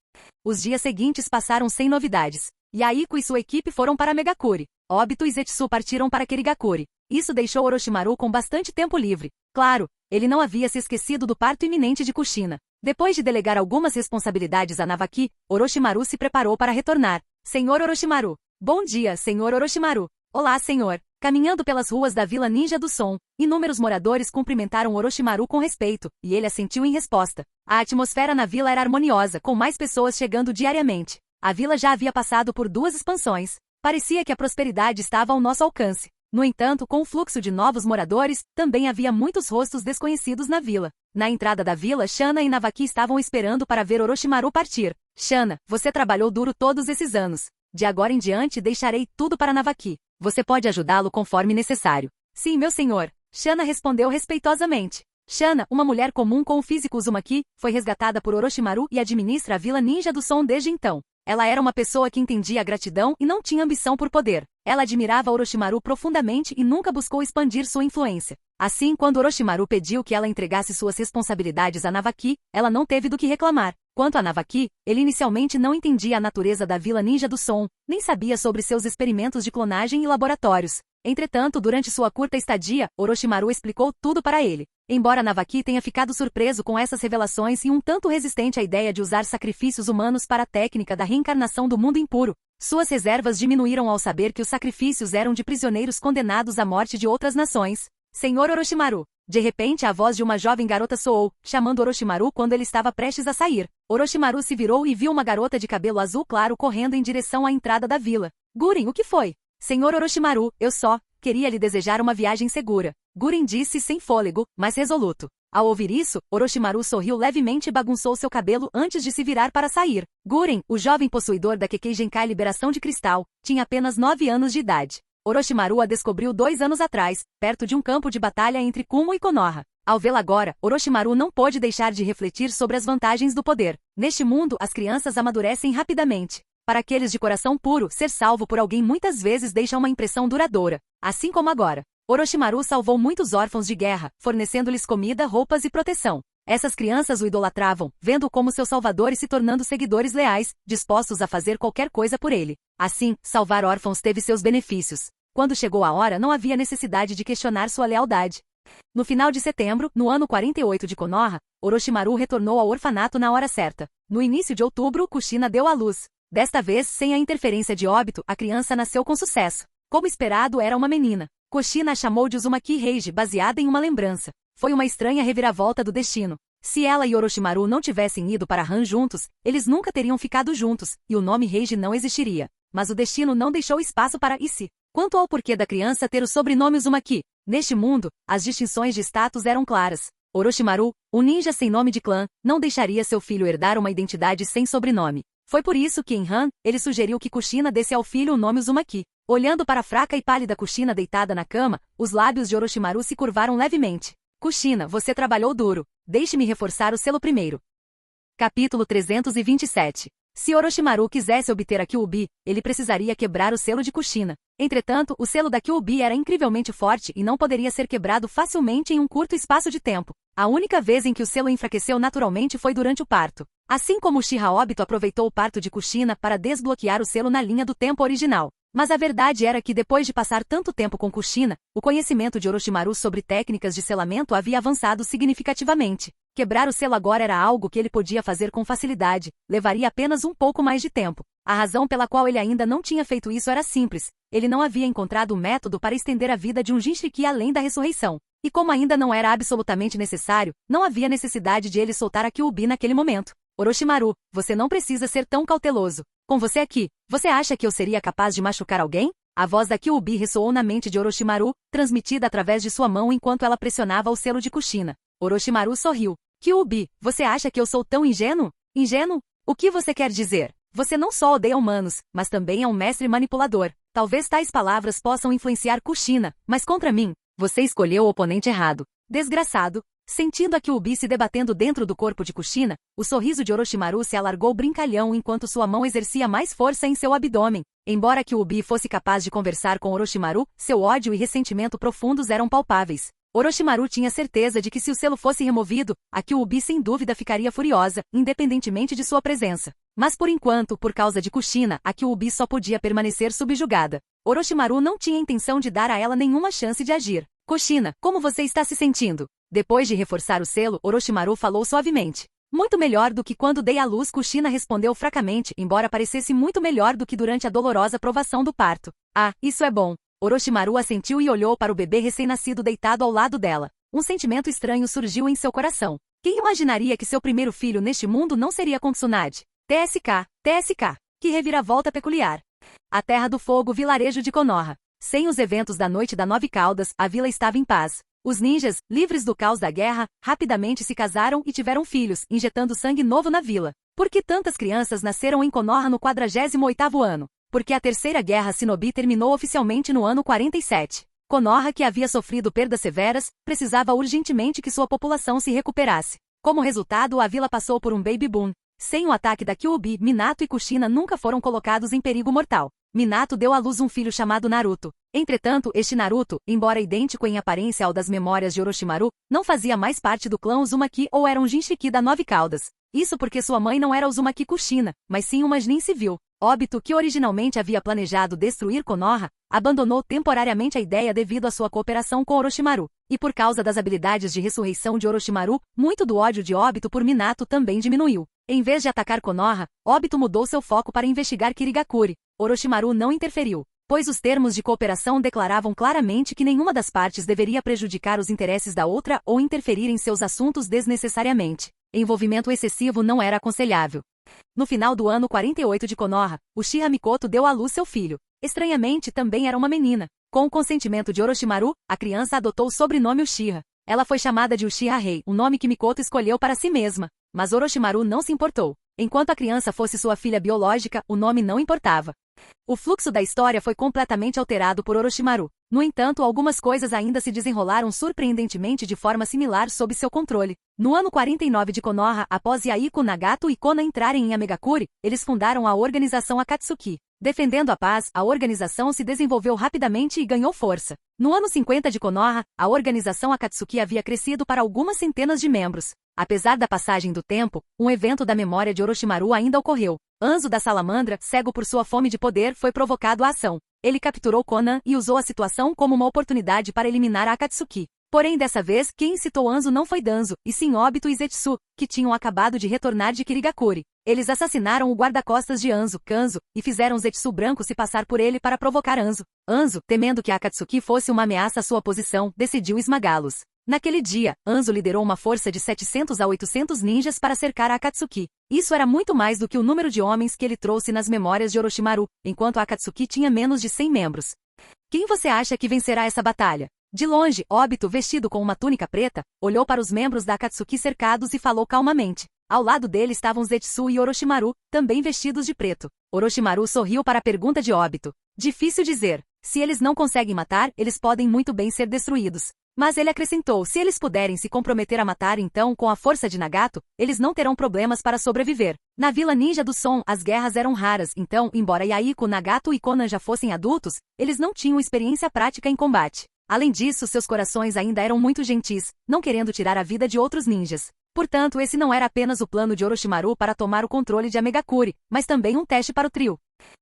Os dias seguintes passaram sem novidades. Yahiko e sua equipe foram para a Megakuri. Obito e Zetsu partiram para Kirigakuri. Isso deixou Orochimaru com bastante tempo livre. Claro, ele não havia se esquecido do parto iminente de Kushina. Depois de delegar algumas responsabilidades a Navaki, Orochimaru se preparou para retornar. Senhor Orochimaru. Bom dia, Senhor Orochimaru. Olá, Senhor. Caminhando pelas ruas da Vila Ninja do Som, inúmeros moradores cumprimentaram Orochimaru com respeito, e ele assentiu em resposta. A atmosfera na vila era harmoniosa, com mais pessoas chegando diariamente. A vila já havia passado por 2 expansões. Parecia que a prosperidade estava ao nosso alcance. No entanto, com o fluxo de novos moradores, também havia muitos rostos desconhecidos na vila. Na entrada da vila, Shana e Navaki estavam esperando para ver Orochimaru partir. Shana, você trabalhou duro todos esses anos. De agora em diante deixarei tudo para Navaki. Você pode ajudá-lo conforme necessário. Sim, meu senhor. Shana respondeu respeitosamente. Shana, uma mulher comum com o físico Uzumaki, foi resgatada por Orochimaru e administra a Vila Ninja do Som desde então. Ela era uma pessoa que entendia a gratidão e não tinha ambição por poder. Ela admirava Orochimaru profundamente e nunca buscou expandir sua influência. Assim, quando Orochimaru pediu que ela entregasse suas responsabilidades a Navaki, ela não teve do que reclamar. Quanto a Navaki, ele inicialmente não entendia a natureza da Vila Ninja do Som, nem sabia sobre seus experimentos de clonagem e laboratórios. Entretanto, durante sua curta estadia, Orochimaru explicou tudo para ele. Embora Navaki tenha ficado surpreso com essas revelações e um tanto resistente à ideia de usar sacrifícios humanos para a técnica da reencarnação do mundo impuro, suas reservas diminuíram ao saber que os sacrifícios eram de prisioneiros condenados à morte de outras nações. Senhor Orochimaru. De repente a voz de uma jovem garota soou, chamando Orochimaru quando ele estava prestes a sair. Orochimaru se virou e viu uma garota de cabelo azul claro correndo em direção à entrada da vila. Guren, o que foi? Senhor Orochimaru, eu só queria lhe desejar uma viagem segura. Guren disse sem fôlego, mas resoluto. Ao ouvir isso, Orochimaru sorriu levemente e bagunçou seu cabelo antes de se virar para sair. Guren, o jovem possuidor da Kekkei Genkai Liberação de Cristal, tinha apenas 9 anos de idade. Orochimaru a descobriu 2 anos atrás, perto de um campo de batalha entre Kumo e Konoha. Ao vê-la agora, Orochimaru não pôde deixar de refletir sobre as vantagens do poder. Neste mundo, as crianças amadurecem rapidamente. Para aqueles de coração puro, ser salvo por alguém muitas vezes deixa uma impressão duradoura. Assim como agora. Orochimaru salvou muitos órfãos de guerra, fornecendo-lhes comida, roupas e proteção. Essas crianças o idolatravam, vendo-o como seu salvador e se tornando seguidores leais, dispostos a fazer qualquer coisa por ele. Assim, salvar órfãos teve seus benefícios. Quando chegou a hora, não havia necessidade de questionar sua lealdade. No final de setembro, no ano 48 de Konoha, Orochimaru retornou ao orfanato na hora certa. No início de outubro, Kushina deu à luz. Desta vez, sem a interferência de Obito, a criança nasceu com sucesso. Como esperado, era uma menina. Kushina a chamou de Uzumaki Reiji, baseada em uma lembrança. Foi uma estranha reviravolta do destino. Se ela e Orochimaru não tivessem ido para Han juntos, eles nunca teriam ficado juntos, e o nome Reiji não existiria. Mas o destino não deixou espaço para Issei. Quanto ao porquê da criança ter o sobrenome Uzumaki, neste mundo, as distinções de status eram claras. Orochimaru, um ninja sem nome de clã, não deixaria seu filho herdar uma identidade sem sobrenome. Foi por isso que em Han, ele sugeriu que Kushina desse ao filho o nome Uzumaki. Olhando para a fraca e pálida Kushina deitada na cama, os lábios de Orochimaru se curvaram levemente. Kushina, você trabalhou duro. Deixe-me reforçar o selo primeiro. Capítulo 327. Se Orochimaru quisesse obter a Kyuubi, ele precisaria quebrar o selo de Kushina. Entretanto, o selo da Kyuubi era incrivelmente forte e não poderia ser quebrado facilmente em um curto espaço de tempo. A única vez em que o selo enfraqueceu naturalmente foi durante o parto. Assim como Uchiha Obito aproveitou o parto de Kushina para desbloquear o selo na linha do tempo original. Mas a verdade era que depois de passar tanto tempo com Kushina, o conhecimento de Orochimaru sobre técnicas de selamento havia avançado significativamente. Quebrar o selo agora era algo que ele podia fazer com facilidade, levaria apenas um pouco mais de tempo. A razão pela qual ele ainda não tinha feito isso era simples, ele não havia encontrado um método para estender a vida de um Jinchuriki além da ressurreição. E como ainda não era absolutamente necessário, não havia necessidade de ele soltar a Kyuubi naquele momento. Orochimaru, você não precisa ser tão cauteloso. Com você aqui, você acha que eu seria capaz de machucar alguém? A voz da Kyuubi ressoou na mente de Orochimaru, transmitida através de sua mão enquanto ela pressionava o selo de Kushina. Orochimaru sorriu. Kyuubi, você acha que eu sou tão ingênuo? Ingênuo? O que você quer dizer? Você não só odeia humanos, mas também é um mestre manipulador. Talvez tais palavras possam influenciar Kushina, mas contra mim, você escolheu o oponente errado. Desgraçado. Sentindo a Kyuubi se debatendo dentro do corpo de Kushina, o sorriso de Orochimaru se alargou brincalhão enquanto sua mão exercia mais força em seu abdômen. Embora Kyuubi fosse capaz de conversar com Orochimaru, seu ódio e ressentimento profundos eram palpáveis. Orochimaru tinha certeza de que se o selo fosse removido, a Kyuubi sem dúvida ficaria furiosa, independentemente de sua presença. Mas por enquanto, por causa de Kushina, a Kyuubi só podia permanecer subjugada. Orochimaru não tinha intenção de dar a ela nenhuma chance de agir. Kushina, como você está se sentindo? Depois de reforçar o selo, Orochimaru falou suavemente. Muito melhor do que quando dei à luz, Kushina respondeu fracamente, embora parecesse muito melhor do que durante a dolorosa provação do parto. Ah, isso é bom. Orochimaru assentiu e olhou para o bebê recém-nascido deitado ao lado dela. Um sentimento estranho surgiu em seu coração. Quem imaginaria que seu primeiro filho neste mundo não seria com Tsunade? TSK, TSK. Que reviravolta peculiar. A Terra do Fogo, vilarejo de Konoha. Sem os eventos da Noite da Nove Caudas, a vila estava em paz. Os ninjas, livres do caos da guerra, rapidamente se casaram e tiveram filhos, injetando sangue novo na vila. Por que tantas crianças nasceram em Konoha no 48º ano? Porque a Terceira Guerra Shinobi terminou oficialmente no ano 47. Konoha, que havia sofrido perdas severas, precisava urgentemente que sua população se recuperasse. Como resultado, a vila passou por um baby boom. Sem o ataque da Kyuubi, Minato e Kushina nunca foram colocados em perigo mortal. Minato deu à luz um filho chamado Naruto. Entretanto, este Naruto, embora idêntico em aparência ao das memórias de Orochimaru, não fazia mais parte do clã Uzumaki ou era um Jinchuriki da Nove Caudas. Isso porque sua mãe não era Uzumaki Kushina, mas sim uma Chunin civil. Obito, que originalmente havia planejado destruir Konoha, abandonou temporariamente a ideia devido à sua cooperação com Orochimaru. E por causa das habilidades de ressurreição de Orochimaru, muito do ódio de Obito por Minato também diminuiu. Em vez de atacar Konoha, Obito mudou seu foco para investigar Kirigakuri. Orochimaru não interferiu, pois os termos de cooperação declaravam claramente que nenhuma das partes deveria prejudicar os interesses da outra ou interferir em seus assuntos desnecessariamente. Envolvimento excessivo não era aconselhável. No final do ano 48 de Konoha, Uchiha Mikoto deu à luz seu filho. Estranhamente, também era uma menina. Com o consentimento de Orochimaru, a criança adotou o sobrenome Uchiha. Ela foi chamada de Uchiha Rei, um nome que Mikoto escolheu para si mesma. Mas Orochimaru não se importou. Enquanto a criança fosse sua filha biológica, o nome não importava. O fluxo da história foi completamente alterado por Orochimaru. No entanto, algumas coisas ainda se desenrolaram surpreendentemente de forma similar sob seu controle. No ano 49 de Konoha, após Yahiko Nagato e Kona entrarem em Amegakure, eles fundaram a organização Akatsuki. Defendendo a paz, a organização se desenvolveu rapidamente e ganhou força. No ano 50 de Konoha, a organização Akatsuki havia crescido para algumas centenas de membros. Apesar da passagem do tempo, um evento da memória de Orochimaru ainda ocorreu. Anzo da Salamandra, cego por sua fome de poder, foi provocado à ação. Ele capturou Konan e usou a situação como uma oportunidade para eliminar a Akatsuki. Porém, dessa vez, quem incitou Anzo não foi Danzo, e sim Obito e Zetsu, que tinham acabado de retornar de Kirigakure. Eles assassinaram o guarda-costas de Anzo, Kanzo, e fizeram Zetsu branco se passar por ele para provocar Anzo. Anzo, temendo que a Akatsuki fosse uma ameaça à sua posição, decidiu esmagá-los. Naquele dia, Anzo liderou uma força de 700 a 800 ninjas para cercar a Akatsuki. Isso era muito mais do que o número de homens que ele trouxe nas memórias de Orochimaru, enquanto a Akatsuki tinha menos de 100 membros. Quem você acha que vencerá essa batalha? De longe, Obito, vestido com uma túnica preta, olhou para os membros da Akatsuki cercados e falou calmamente. Ao lado dele estavam Zetsu e Orochimaru, também vestidos de preto. Orochimaru sorriu para a pergunta de Obito. Difícil dizer. Se eles não conseguem matar, eles podem muito bem ser destruídos. Mas ele acrescentou, se eles puderem se comprometer a matar então com a força de Nagato, eles não terão problemas para sobreviver. Na Vila Ninja do Som, as guerras eram raras, então, embora Yahiko, Nagato e Konan já fossem adultos, eles não tinham experiência prática em combate. Além disso, seus corações ainda eram muito gentis, não querendo tirar a vida de outros ninjas. Portanto, esse não era apenas o plano de Orochimaru para tomar o controle de Amegakure, mas também um teste para o trio.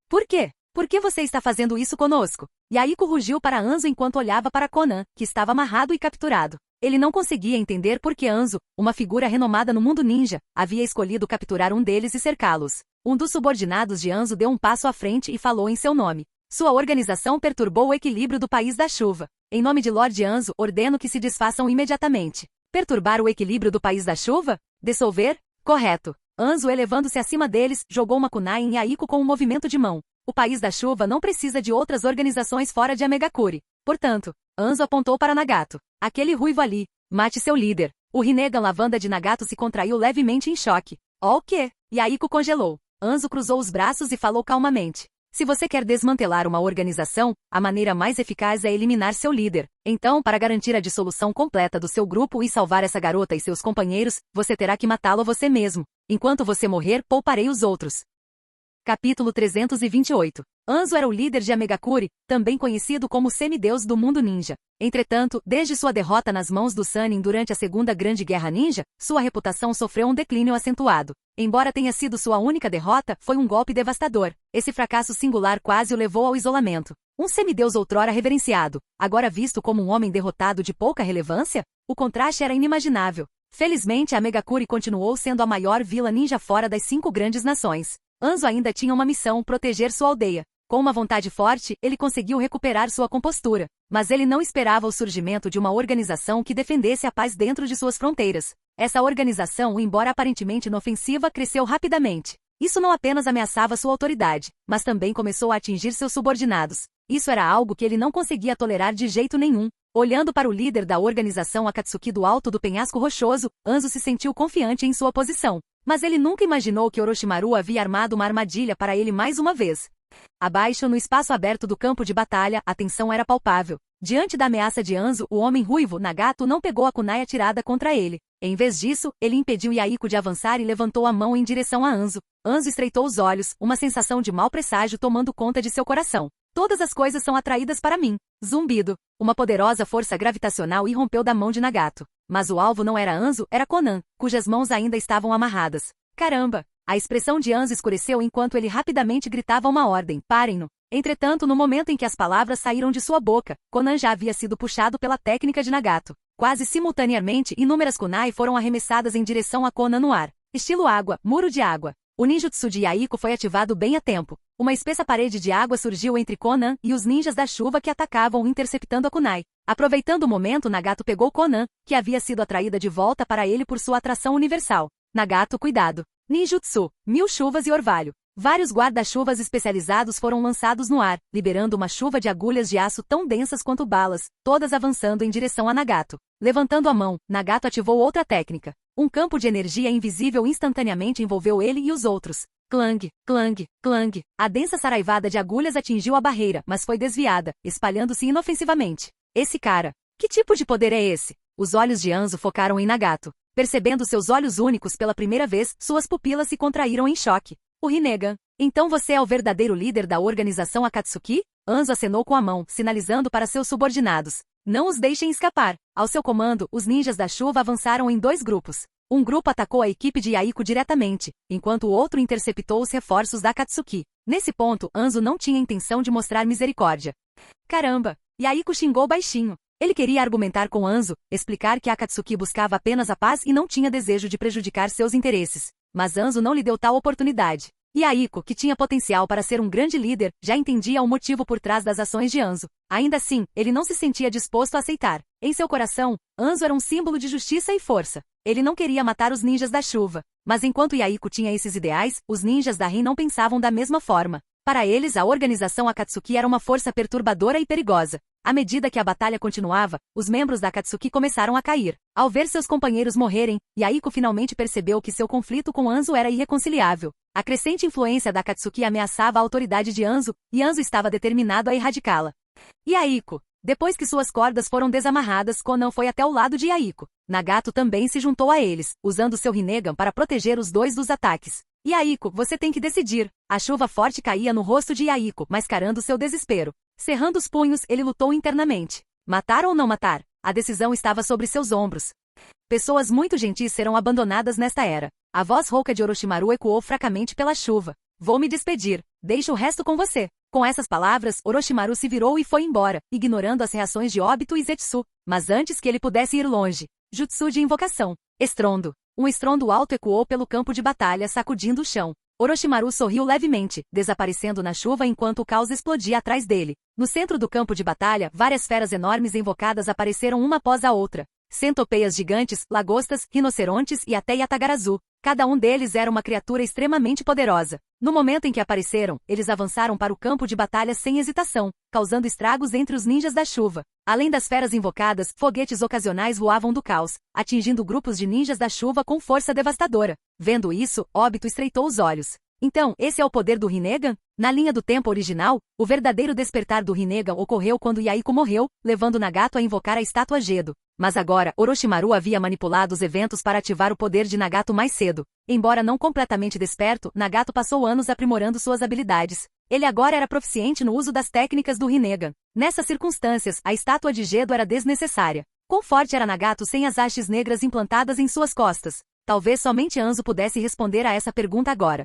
Por quê? Por que você está fazendo isso conosco? Yahiko rugiu para Anzo enquanto olhava para Konan, que estava amarrado e capturado. Ele não conseguia entender por que Anzo, uma figura renomada no mundo ninja, havia escolhido capturar um deles e cercá-los. Um dos subordinados de Anzo deu um passo à frente e falou em seu nome. Sua organização perturbou o equilíbrio do País da Chuva. Em nome de Lord Anzo, ordeno que se desfaçam imediatamente. Perturbar o equilíbrio do País da Chuva? Dissolver? Correto. Anzo, elevando-se acima deles, jogou uma kunai em Yahiko com um movimento de mão. O País da Chuva não precisa de outras organizações fora de Amegakure. Portanto, Anzo apontou para Nagato. Aquele ruivo ali. Mate seu líder. O Rinnegan Lavanda de Nagato se contraiu levemente em choque. Oh, o quê? Yahiko congelou. Anzo cruzou os braços e falou calmamente. Se você quer desmantelar uma organização, a maneira mais eficaz é eliminar seu líder. Então, para garantir a dissolução completa do seu grupo e salvar essa garota e seus companheiros, você terá que matá-lo você mesmo. Enquanto você morrer, pouparei os outros. Capítulo 328. Anzo era o líder de Amegakure, também conhecido como semideus do mundo ninja. Entretanto, desde sua derrota nas mãos do Sannin durante a Segunda Grande Guerra Ninja, sua reputação sofreu um declínio acentuado. Embora tenha sido sua única derrota, foi um golpe devastador. Esse fracasso singular quase o levou ao isolamento. Um semideus outrora reverenciado, agora visto como um homem derrotado de pouca relevância? O contraste era inimaginável. Felizmente, Amegakure continuou sendo a maior vila ninja fora das 5 grandes nações. Anzo ainda tinha uma missão, proteger sua aldeia. Com uma vontade forte, ele conseguiu recuperar sua compostura. Mas ele não esperava o surgimento de uma organização que defendesse a paz dentro de suas fronteiras. Essa organização, embora aparentemente inofensiva, cresceu rapidamente. Isso não apenas ameaçava sua autoridade, mas também começou a atingir seus subordinados. Isso era algo que ele não conseguia tolerar de jeito nenhum. Olhando para o líder da organização Akatsuki do alto do penhasco rochoso, Anzo se sentiu confiante em sua posição. Mas ele nunca imaginou que Orochimaru havia armado uma armadilha para ele mais uma vez. Abaixo, no espaço aberto do campo de batalha, a tensão era palpável. Diante da ameaça de Anzo, o homem ruivo, Nagato, não pegou a kunai atirada contra ele. Em vez disso, ele impediu Yahiko de avançar e levantou a mão em direção a Anzo. Anzo estreitou os olhos, uma sensação de mau presságio tomando conta de seu coração. Todas as coisas são atraídas para mim. Zumbido. Uma poderosa força gravitacional irrompeu da mão de Nagato. Mas o alvo não era Anzo, era Konan, cujas mãos ainda estavam amarradas. Caramba! A expressão de Anzo escureceu enquanto ele rapidamente gritava uma ordem. Parem-no! Entretanto, no momento em que as palavras saíram de sua boca, Konan já havia sido puxado pela técnica de Nagato. Quase simultaneamente, inúmeras kunai foram arremessadas em direção a Konan no ar. Estilo água, muro de água. O ninjutsu de Yahiko foi ativado bem a tempo. Uma espessa parede de água surgiu entre Konan e os ninjas da chuva que atacavam interceptando a kunai. Aproveitando o momento, Nagato pegou Konan, que havia sido atraída de volta para ele por sua atração universal. Nagato, cuidado. Ninjutsu, 1000 chuvas e orvalho. Vários guarda-chuvas especializados foram lançados no ar, liberando uma chuva de agulhas de aço tão densas quanto balas, todas avançando em direção a Nagato. Levantando a mão, Nagato ativou outra técnica. Um campo de energia invisível instantaneamente envolveu ele e os outros. Clang, clang, clang. A densa saraivada de agulhas atingiu a barreira, mas foi desviada, espalhando-se inofensivamente. Esse cara. Que tipo de poder é esse? Os olhos de Anzo focaram em Nagato. Percebendo seus olhos únicos pela primeira vez, suas pupilas se contraíram em choque. O Rinnegan. Então você é o verdadeiro líder da organização Akatsuki? Anzo acenou com a mão, sinalizando para seus subordinados. Não os deixem escapar. Ao seu comando, os ninjas da chuva avançaram em 2 grupos. Um grupo atacou a equipe de Yahiko diretamente, enquanto o outro interceptou os reforços da Akatsuki. Nesse ponto, Anzo não tinha intenção de mostrar misericórdia. Caramba! Yahiko xingou baixinho. Ele queria argumentar com Anzo, explicar que a Akatsuki buscava apenas a paz e não tinha desejo de prejudicar seus interesses. Mas Anzo não lhe deu tal oportunidade. Yahiko, que tinha potencial para ser um grande líder, já entendia o motivo por trás das ações de Anzo. Ainda assim, ele não se sentia disposto a aceitar. Em seu coração, Anzo era um símbolo de justiça e força. Ele não queria matar os ninjas da chuva. Mas enquanto Yahiko tinha esses ideais, os ninjas da Rin não pensavam da mesma forma. Para eles, a organização Akatsuki era uma força perturbadora e perigosa. À medida que a batalha continuava, os membros da Akatsuki começaram a cair. Ao ver seus companheiros morrerem, Yaiko finalmente percebeu que seu conflito com Anzo era irreconciliável. A crescente influência da Akatsuki ameaçava a autoridade de Anzo, e Anzo estava determinado a erradicá-la. Yaiko. Depois que suas cordas foram desamarradas, Konan foi até o lado de Yaiko. Nagato também se juntou a eles, usando seu Rinnegan para proteger os dois dos ataques. Yaiko, você tem que decidir. A chuva forte caía no rosto de Yaiko, mascarando seu desespero. Cerrando os punhos, ele lutou internamente. Matar ou não matar? A decisão estava sobre seus ombros. Pessoas muito gentis serão abandonadas nesta era. A voz rouca de Orochimaru ecoou fracamente pela chuva. Vou me despedir. Deixo o resto com você. Com essas palavras, Orochimaru se virou e foi embora, ignorando as reações de Obito e Zetsu. Mas antes que ele pudesse ir longe. Jutsu de invocação. Estrondo. Um estrondo alto ecoou pelo campo de batalha, sacudindo o chão. Orochimaru sorriu levemente, desaparecendo na chuva enquanto o caos explodia atrás dele. No centro do campo de batalha, várias feras enormes invocadas apareceram uma após a outra. Centopeias gigantes, lagostas, rinocerontes e até Yatagarazu. Cada um deles era uma criatura extremamente poderosa. No momento em que apareceram, eles avançaram para o campo de batalha sem hesitação, causando estragos entre os ninjas da chuva. Além das feras invocadas, foguetes ocasionais voavam do caos, atingindo grupos de ninjas da chuva com força devastadora. Vendo isso, Obito estreitou os olhos. Então, esse é o poder do Rinnegan? Na linha do tempo original, o verdadeiro despertar do Rinnegan ocorreu quando Yaiko morreu, levando Nagato a invocar a estátua Gedo. Mas agora, Orochimaru havia manipulado os eventos para ativar o poder de Nagato mais cedo. Embora não completamente desperto, Nagato passou anos aprimorando suas habilidades. Ele agora era proficiente no uso das técnicas do Rinnegan. Nessas circunstâncias, a estátua de Gedo era desnecessária. Quão forte era Nagato sem as hastes negras implantadas em suas costas? Talvez somente Anzo pudesse responder a essa pergunta agora.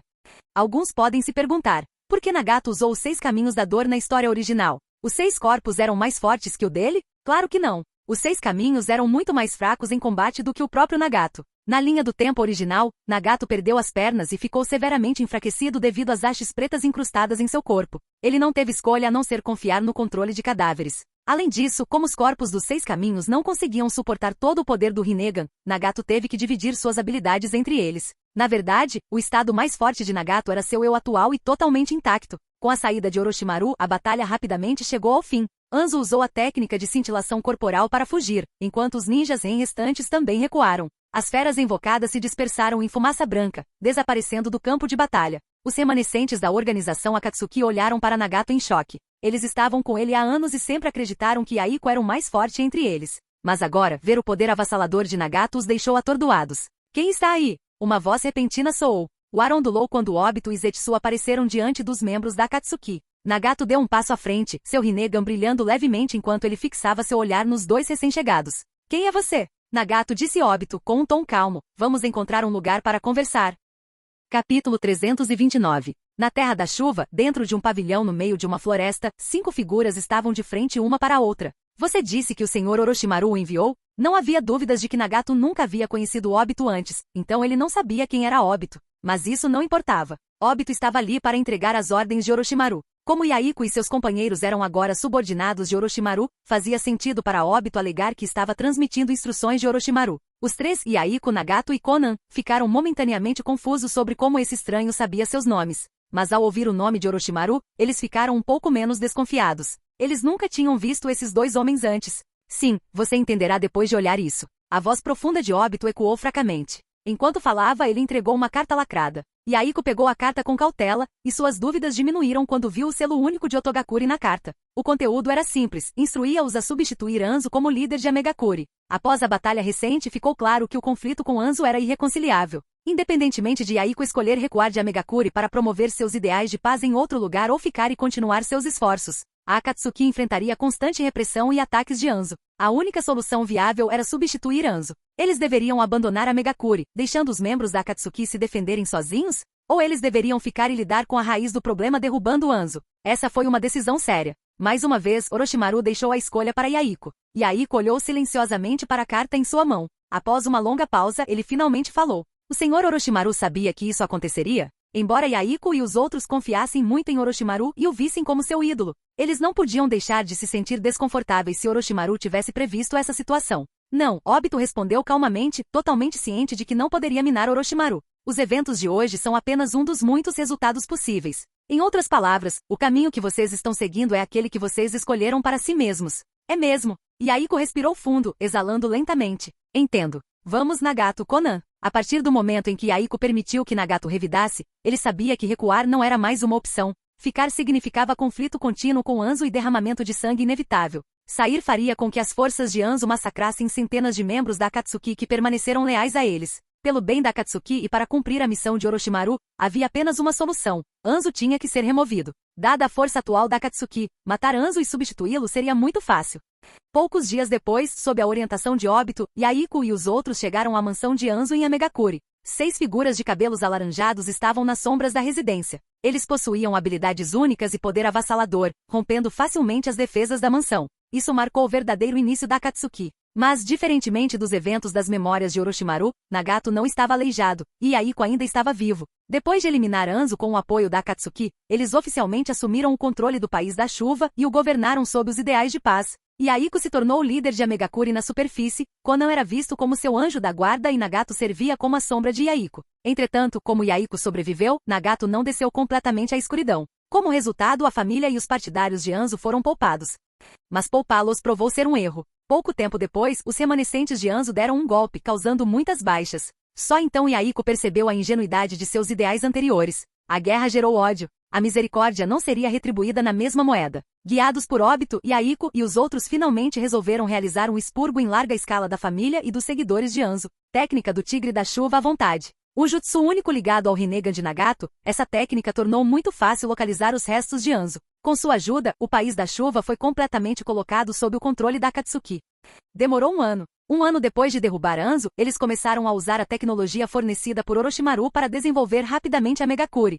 Alguns podem se perguntar, por que Nagato usou os 6 caminhos da dor na história original? Os 6 corpos eram mais fortes que o dele? Claro que não. Os 6 caminhos eram muito mais fracos em combate do que o próprio Nagato. Na linha do tempo original, Nagato perdeu as pernas e ficou severamente enfraquecido devido às hastes pretas incrustadas em seu corpo. Ele não teve escolha a não ser confiar no controle de cadáveres. Além disso, como os corpos dos 6 caminhos não conseguiam suportar todo o poder do Rinnegan, Nagato teve que dividir suas habilidades entre eles. Na verdade, o estado mais forte de Nagato era seu eu atual e totalmente intacto. Com a saída de Orochimaru, a batalha rapidamente chegou ao fim. Anzo usou a técnica de cintilação corporal para fugir, enquanto os ninjas restantes também recuaram. As feras invocadas se dispersaram em fumaça branca, desaparecendo do campo de batalha. Os remanescentes da organização Akatsuki olharam para Nagato em choque. Eles estavam com ele há anos e sempre acreditaram que Yaiko era o mais forte entre eles. Mas agora, ver o poder avassalador de Nagato os deixou atordoados. Quem está aí? Uma voz repentina soou. O ar ondulou quando Obito e Zetsu apareceram diante dos membros da Akatsuki. Nagato deu um passo à frente, seu Rinnegan brilhando levemente enquanto ele fixava seu olhar nos dois recém-chegados. Quem é você? Nagato disse Obito, com um tom calmo. Vamos encontrar um lugar para conversar. Capítulo 329. Na Terra da Chuva, dentro de um pavilhão no meio de uma floresta, 5 figuras estavam de frente uma para a outra. Você disse que o Sr. Orochimaru o enviou? Não havia dúvidas de que Nagato nunca havia conhecido Obito antes, então ele não sabia quem era Obito. Mas isso não importava. Obito estava ali para entregar as ordens de Orochimaru. Como Yaiko e seus companheiros eram agora subordinados de Orochimaru, fazia sentido para Obito alegar que estava transmitindo instruções de Orochimaru. Os 3, Yaiko, Nagato e Konan, ficaram momentaneamente confusos sobre como esse estranho sabia seus nomes. Mas ao ouvir o nome de Orochimaru, eles ficaram um pouco menos desconfiados. Eles nunca tinham visto esses 2 homens antes. Sim, você entenderá depois de olhar isso. A voz profunda de Obito ecoou fracamente. Enquanto falava, ele entregou uma carta lacrada. Yaiko pegou a carta com cautela, e suas dúvidas diminuíram quando viu o selo único de Otogakuri na carta. O conteúdo era simples, instruía-os a substituir Anzo como líder de Amegakuri. Após a batalha recente, ficou claro que o conflito com Anzo era irreconciliável. Independentemente de Yaiko escolher recuar de Amegakuri para promover seus ideais de paz em outro lugar ou ficar e continuar seus esforços, a Akatsuki enfrentaria constante repressão e ataques de Anzo. A única solução viável era substituir Anzo. Eles deveriam abandonar Amegakuri, deixando os membros da Akatsuki se defenderem sozinhos? Ou eles deveriam ficar e lidar com a raiz do problema derrubando Anzo? Essa foi uma decisão séria. Mais uma vez, Orochimaru deixou a escolha para Yaiko. Yaiko olhou silenciosamente para a carta em sua mão. Após uma longa pausa, ele finalmente falou. O Sr. Orochimaru sabia que isso aconteceria? Embora Yaiko e os outros confiassem muito em Orochimaru e o vissem como seu ídolo, eles não podiam deixar de se sentir desconfortáveis se Orochimaru tivesse previsto essa situação. Não, Obito respondeu calmamente, totalmente ciente de que não poderia minar Orochimaru. Os eventos de hoje são apenas um dos muitos resultados possíveis. Em outras palavras, o caminho que vocês estão seguindo é aquele que vocês escolheram para si mesmos. É mesmo. Yaiko respirou fundo, exalando lentamente. Entendo. Vamos, Nagato Konan. A partir do momento em que Yaiko permitiu que Nagato revidasse, ele sabia que recuar não era mais uma opção. Ficar significava conflito contínuo com Anzo e derramamento de sangue inevitável. Sair faria com que as forças de Anzo massacrassem centenas de membros da Akatsuki que permaneceram leais a eles. Pelo bem da Akatsuki e para cumprir a missão de Orochimaru, havia apenas uma solução. Anzo tinha que ser removido. Dada a força atual da Akatsuki, matar Anzo e substituí-lo seria muito fácil. Poucos dias depois, sob a orientação de Obito, Yaiko e os outros chegaram à mansão de Anzo em Amegakure. 6 figuras de cabelos alaranjados estavam nas sombras da residência. Eles possuíam habilidades únicas e poder avassalador, rompendo facilmente as defesas da mansão. Isso marcou o verdadeiro início da Akatsuki. Mas, diferentemente dos eventos das memórias de Orochimaru, Nagato não estava aleijado, e Yaiko ainda estava vivo. Depois de eliminar Anzo com o apoio da Akatsuki, eles oficialmente assumiram o controle do País da Chuva e o governaram sob os ideais de paz. Yaiko se tornou o líder de Amegakure na superfície, Konan era visto como seu anjo da guarda e Nagato servia como a sombra de Yaiko. Entretanto, como Yaiko sobreviveu, Nagato não desceu completamente à escuridão. Como resultado, a família e os partidários de Anzo foram poupados. Mas poupá-los provou ser um erro. Pouco tempo depois, os remanescentes de Anzo deram um golpe, causando muitas baixas. Só então Yaiko percebeu a ingenuidade de seus ideais anteriores. A guerra gerou ódio. A misericórdia não seria retribuída na mesma moeda. Guiados por Obito, Yaiko e os outros finalmente resolveram realizar um expurgo em larga escala da família e dos seguidores de Anzo. Técnica do Tigre da Chuva à vontade. Um jutsu único ligado ao Rinnegan de Nagato, essa técnica tornou muito fácil localizar os restos de Anzo. Com sua ajuda, o País da Chuva foi completamente colocado sob o controle da Akatsuki. Demorou um ano. Um ano depois de derrubar Anzo, eles começaram a usar a tecnologia fornecida por Orochimaru para desenvolver rapidamente a Megakure.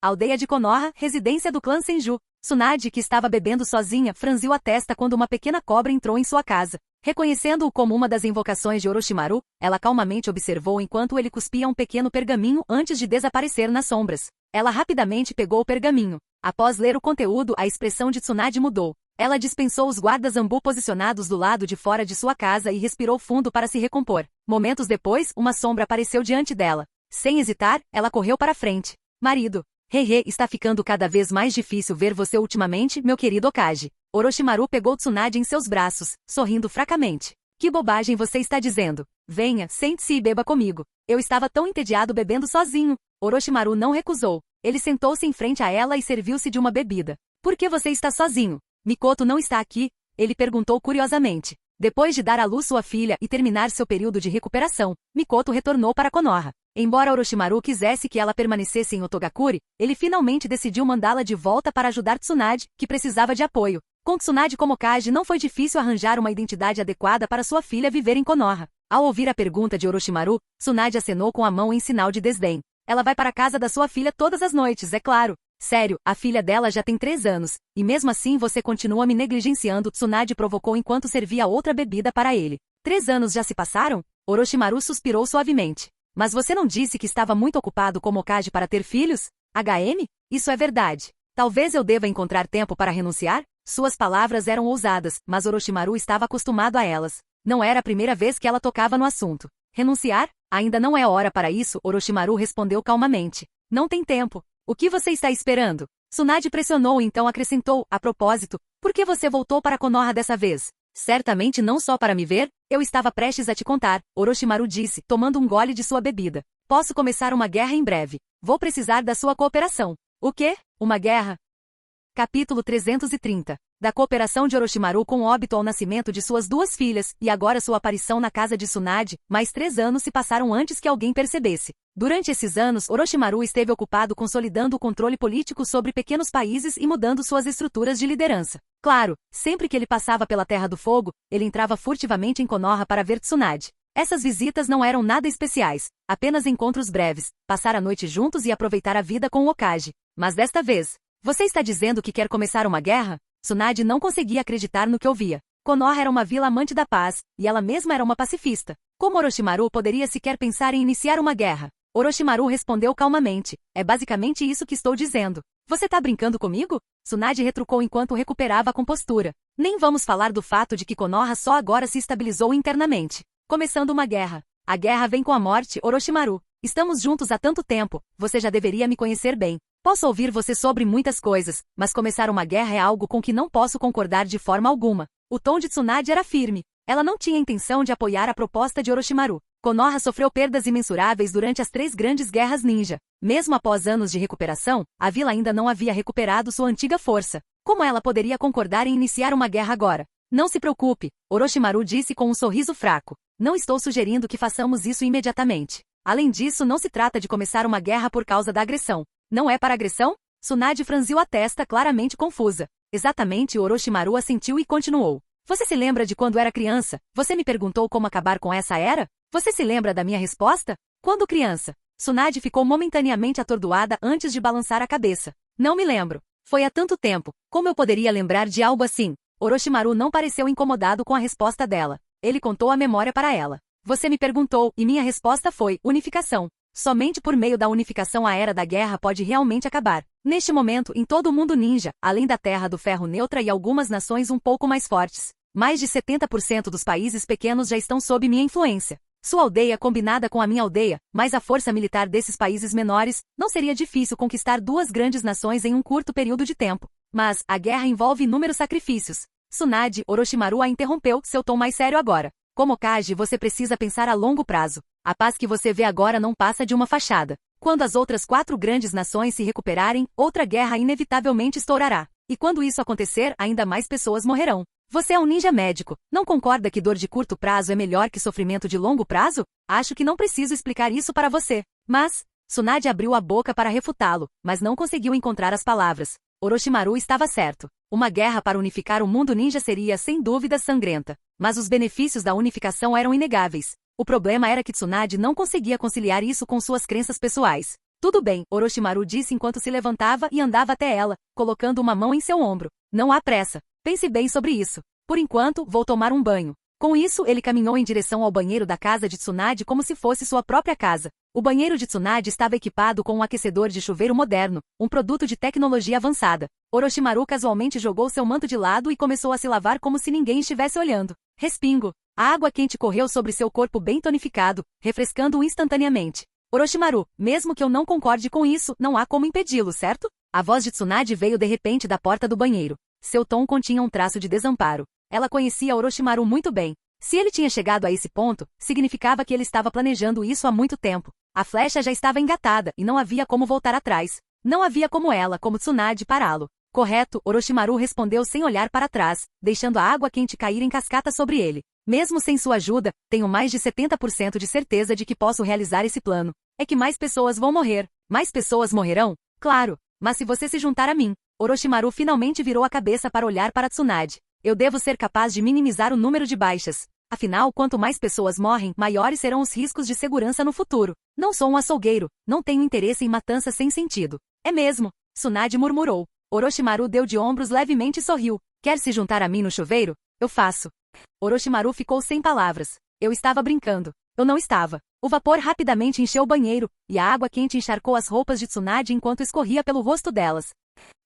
Aldeia de Konoha, residência do clã Senju. Tsunade, que estava bebendo sozinha, franziu a testa quando uma pequena cobra entrou em sua casa. Reconhecendo-o como uma das invocações de Orochimaru, ela calmamente observou enquanto ele cuspia um pequeno pergaminho antes de desaparecer nas sombras. Ela rapidamente pegou o pergaminho. Após ler o conteúdo, a expressão de Tsunade mudou. Ela dispensou os guardas Anbu posicionados do lado de fora de sua casa e respirou fundo para se recompor. Momentos depois, uma sombra apareceu diante dela. Sem hesitar, ela correu para frente. Marido. Hehe, está ficando cada vez mais difícil ver você ultimamente, meu querido Okage. Orochimaru pegou Tsunade em seus braços, sorrindo fracamente. Que bobagem você está dizendo? Venha, sente-se e beba comigo. Eu estava tão entediado bebendo sozinho. Orochimaru não recusou. Ele sentou-se em frente a ela e serviu-se de uma bebida. Por que você está sozinho? Mikoto não está aqui? Ele perguntou curiosamente. Depois de dar à luz sua filha e terminar seu período de recuperação, Mikoto retornou para Konoha. Embora Orochimaru quisesse que ela permanecesse em Otogakure, ele finalmente decidiu mandá-la de volta para ajudar Tsunade, que precisava de apoio. Com Tsunade como Okage, não foi difícil arranjar uma identidade adequada para sua filha viver em Konoha. Ao ouvir a pergunta de Orochimaru, Tsunade acenou com a mão em sinal de desdém. Ela vai para a casa da sua filha todas as noites, é claro. Sério, a filha dela já tem 3 anos, e mesmo assim você continua me negligenciando, Tsunade provocou enquanto servia outra bebida para ele. 3 anos já se passaram? Orochimaru suspirou suavemente. Mas você não disse que estava muito ocupado como Okage para ter filhos? HM? Isso é verdade. Talvez eu deva encontrar tempo para renunciar? Suas palavras eram ousadas, mas Orochimaru estava acostumado a elas. Não era a primeira vez que ela tocava no assunto. Renunciar? Ainda não é hora para isso, Orochimaru respondeu calmamente. Não tem tempo. O que você está esperando? Tsunade pressionou e então acrescentou, a propósito, por que você voltou para Konoha dessa vez? Certamente não só para me ver, eu estava prestes a te contar, Orochimaru disse, tomando um gole de sua bebida. Posso começar uma guerra em breve. Vou precisar da sua cooperação. O quê? Uma guerra? Capítulo 330. Da cooperação de Orochimaru com Obito ao nascimento de suas 2 filhas, e agora sua aparição na casa de Tsunade, mais 3 anos se passaram antes que alguém percebesse. Durante esses anos, Orochimaru esteve ocupado consolidando o controle político sobre pequenos países e mudando suas estruturas de liderança. Claro, sempre que ele passava pela Terra do Fogo, ele entrava furtivamente em Konoha para ver Tsunade. Essas visitas não eram nada especiais, apenas encontros breves, passar a noite juntos e aproveitar a vida com o Okage. Mas desta vez, você está dizendo que quer começar uma guerra? Tsunade não conseguia acreditar no que ouvia. Konoha era uma vila amante da paz, e ela mesma era uma pacifista. Como Orochimaru poderia sequer pensar em iniciar uma guerra? Orochimaru respondeu calmamente. É basicamente isso que estou dizendo. Você tá brincando comigo? Tsunade retrucou enquanto recuperava a compostura. Nem vamos falar do fato de que Konoha só agora se estabilizou internamente. Começando uma guerra. A guerra vem com a morte, Orochimaru. Estamos juntos há tanto tempo, você já deveria me conhecer bem. Posso ouvir você sobre muitas coisas, mas começar uma guerra é algo com que não posso concordar de forma alguma. O tom de Tsunade era firme. Ela não tinha intenção de apoiar a proposta de Orochimaru. Konoha sofreu perdas imensuráveis durante as 3 grandes guerras ninja. Mesmo após anos de recuperação, a vila ainda não havia recuperado sua antiga força. Como ela poderia concordar em iniciar uma guerra agora? Não se preocupe, Orochimaru disse com um sorriso fraco. Não estou sugerindo que façamos isso imediatamente. Além disso, não se trata de começar uma guerra por causa da agressão. Não é para agressão? Tsunade franziu a testa, claramente confusa. Exatamente, Orochimaru assentiu e continuou. Você se lembra de quando era criança? Você me perguntou como acabar com essa era? Você se lembra da minha resposta? Quando criança? Tsunade ficou momentaneamente atordoada antes de balançar a cabeça. Não me lembro. Foi há tanto tempo. Como eu poderia lembrar de algo assim? Orochimaru não pareceu incomodado com a resposta dela. Ele contou a memória para ela. Você me perguntou, e minha resposta foi, unificação. Somente por meio da unificação a Era da Guerra pode realmente acabar. Neste momento, em todo o mundo ninja, além da Terra do Ferro neutra e algumas nações um pouco mais fortes, mais de 70% dos países pequenos já estão sob minha influência. Sua aldeia combinada com a minha aldeia, mais a força militar desses países menores, não seria difícil conquistar 2 grandes nações em um curto período de tempo. Mas, a guerra envolve inúmeros sacrifícios. Tsunade, Orochimaru a interrompeu, seu tom mais sério agora. Como Kage, você precisa pensar a longo prazo. A paz que você vê agora não passa de uma fachada. Quando as outras 4 grandes nações se recuperarem, outra guerra inevitavelmente estourará. E quando isso acontecer, ainda mais pessoas morrerão. Você é um ninja médico. Não concorda que dor de curto prazo é melhor que sofrimento de longo prazo? Acho que não preciso explicar isso para você. Mas, Tsunade abriu a boca para refutá-lo, mas não conseguiu encontrar as palavras. Orochimaru estava certo. Uma guerra para unificar o mundo ninja seria, sem dúvida, sangrenta. Mas os benefícios da unificação eram inegáveis. O problema era que Tsunade não conseguia conciliar isso com suas crenças pessoais. Tudo bem, Orochimaru disse enquanto se levantava e andava até ela, colocando uma mão em seu ombro. Não há pressa. Pense bem sobre isso. Por enquanto, vou tomar um banho. Com isso, ele caminhou em direção ao banheiro da casa de Tsunade como se fosse sua própria casa. O banheiro de Tsunade estava equipado com um aquecedor de chuveiro moderno, um produto de tecnologia avançada. Orochimaru casualmente jogou seu manto de lado e começou a se lavar como se ninguém estivesse olhando. Respingo. A água quente correu sobre seu corpo bem tonificado, refrescando-o instantaneamente. Orochimaru, mesmo que eu não concorde com isso, não há como impedi-lo, certo? A voz de Tsunade veio de repente da porta do banheiro. Seu tom continha um traço de desamparo. Ela conhecia Orochimaru muito bem. Se ele tinha chegado a esse ponto, significava que ele estava planejando isso há muito tempo. A flecha já estava engatada e não havia como voltar atrás. Não havia como ela, como Tsunade, pará-lo. Correto, Orochimaru respondeu sem olhar para trás, deixando a água quente cair em cascata sobre ele. Mesmo sem sua ajuda, tenho mais de 70% de certeza de que posso realizar esse plano. É que mais pessoas vão morrer. Mais pessoas morrerão? Claro. Mas se você se juntar a mim... Orochimaru finalmente virou a cabeça para olhar para Tsunade. Eu devo ser capaz de minimizar o número de baixas. Afinal, quanto mais pessoas morrem, maiores serão os riscos de segurança no futuro. Não sou um açougueiro. Não tenho interesse em matança sem sentido. É mesmo. Tsunade murmurou. Orochimaru deu de ombros levemente e sorriu. Quer se juntar a mim no chuveiro? Eu faço. Orochimaru ficou sem palavras. Eu estava brincando. Eu não estava. O vapor rapidamente encheu o banheiro, e a água quente encharcou as roupas de Tsunade enquanto escorria pelo rosto delas.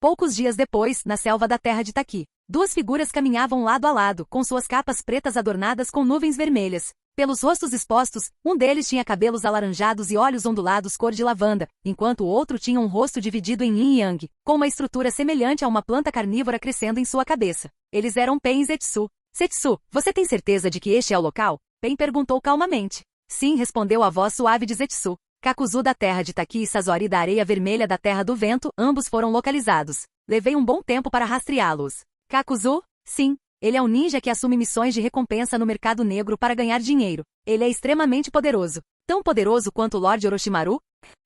Poucos dias depois, na selva da terra de Taki, 2 figuras caminhavam lado a lado, com suas capas pretas adornadas com nuvens vermelhas. Pelos rostos expostos, um deles tinha cabelos alaranjados e olhos ondulados cor de lavanda, enquanto o outro tinha um rosto dividido em yin e yang, com uma estrutura semelhante a uma planta carnívora crescendo em sua cabeça. Eles eram Pen e Zetsu. Setsu, você tem certeza de que este é o local? Pen perguntou calmamente. Sim, respondeu a voz suave de Zetsu. Kakuzu da terra de Taki e Sazori da areia vermelha da terra do vento, ambos foram localizados. Levei um bom tempo para rastreá-los. Kakuzu? Sim. Ele é um ninja que assume missões de recompensa no mercado negro para ganhar dinheiro. Ele é extremamente poderoso. Tão poderoso quanto o Lorde Orochimaru?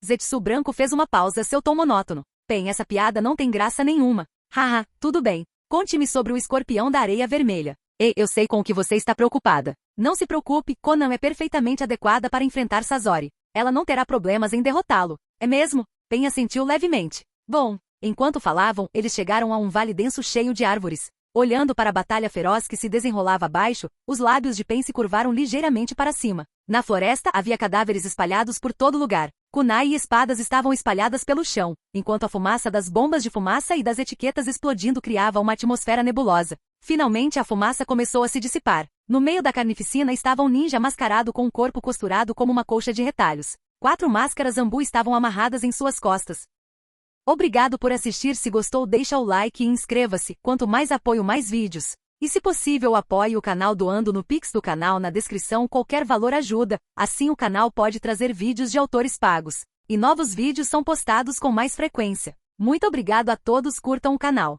Zetsu branco fez uma pausa, seu tom monótono. Bem, essa piada não tem graça nenhuma. Haha, tudo bem. Conte-me sobre o escorpião da areia vermelha. Eu sei com o que você está preocupada. Não se preocupe, Konan é perfeitamente adequada para enfrentar Sazori. Ela não terá problemas em derrotá-lo. É mesmo? Pen assentiu levemente. Bom, enquanto falavam, eles chegaram a um vale denso cheio de árvores. Olhando para a batalha feroz que se desenrolava abaixo, os lábios de Pen se curvaram ligeiramente para cima. Na floresta havia cadáveres espalhados por todo lugar. Kunai e espadas estavam espalhadas pelo chão, enquanto a fumaça das bombas de fumaça e das etiquetas explodindo criava uma atmosfera nebulosa. Finalmente a fumaça começou a se dissipar. No meio da carnificina estava um ninja mascarado com um corpo costurado como uma colcha de retalhos. 4 máscaras Ambu estavam amarradas em suas costas. Obrigado por assistir. Se gostou, deixa o like e inscreva-se. Quanto mais apoio, mais vídeos. E se possível, apoie o canal doando no Pix do canal na descrição. Qualquer valor ajuda, assim o canal pode trazer vídeos de autores pagos. E novos vídeos são postados com mais frequência. Muito obrigado a todos, curtam o canal.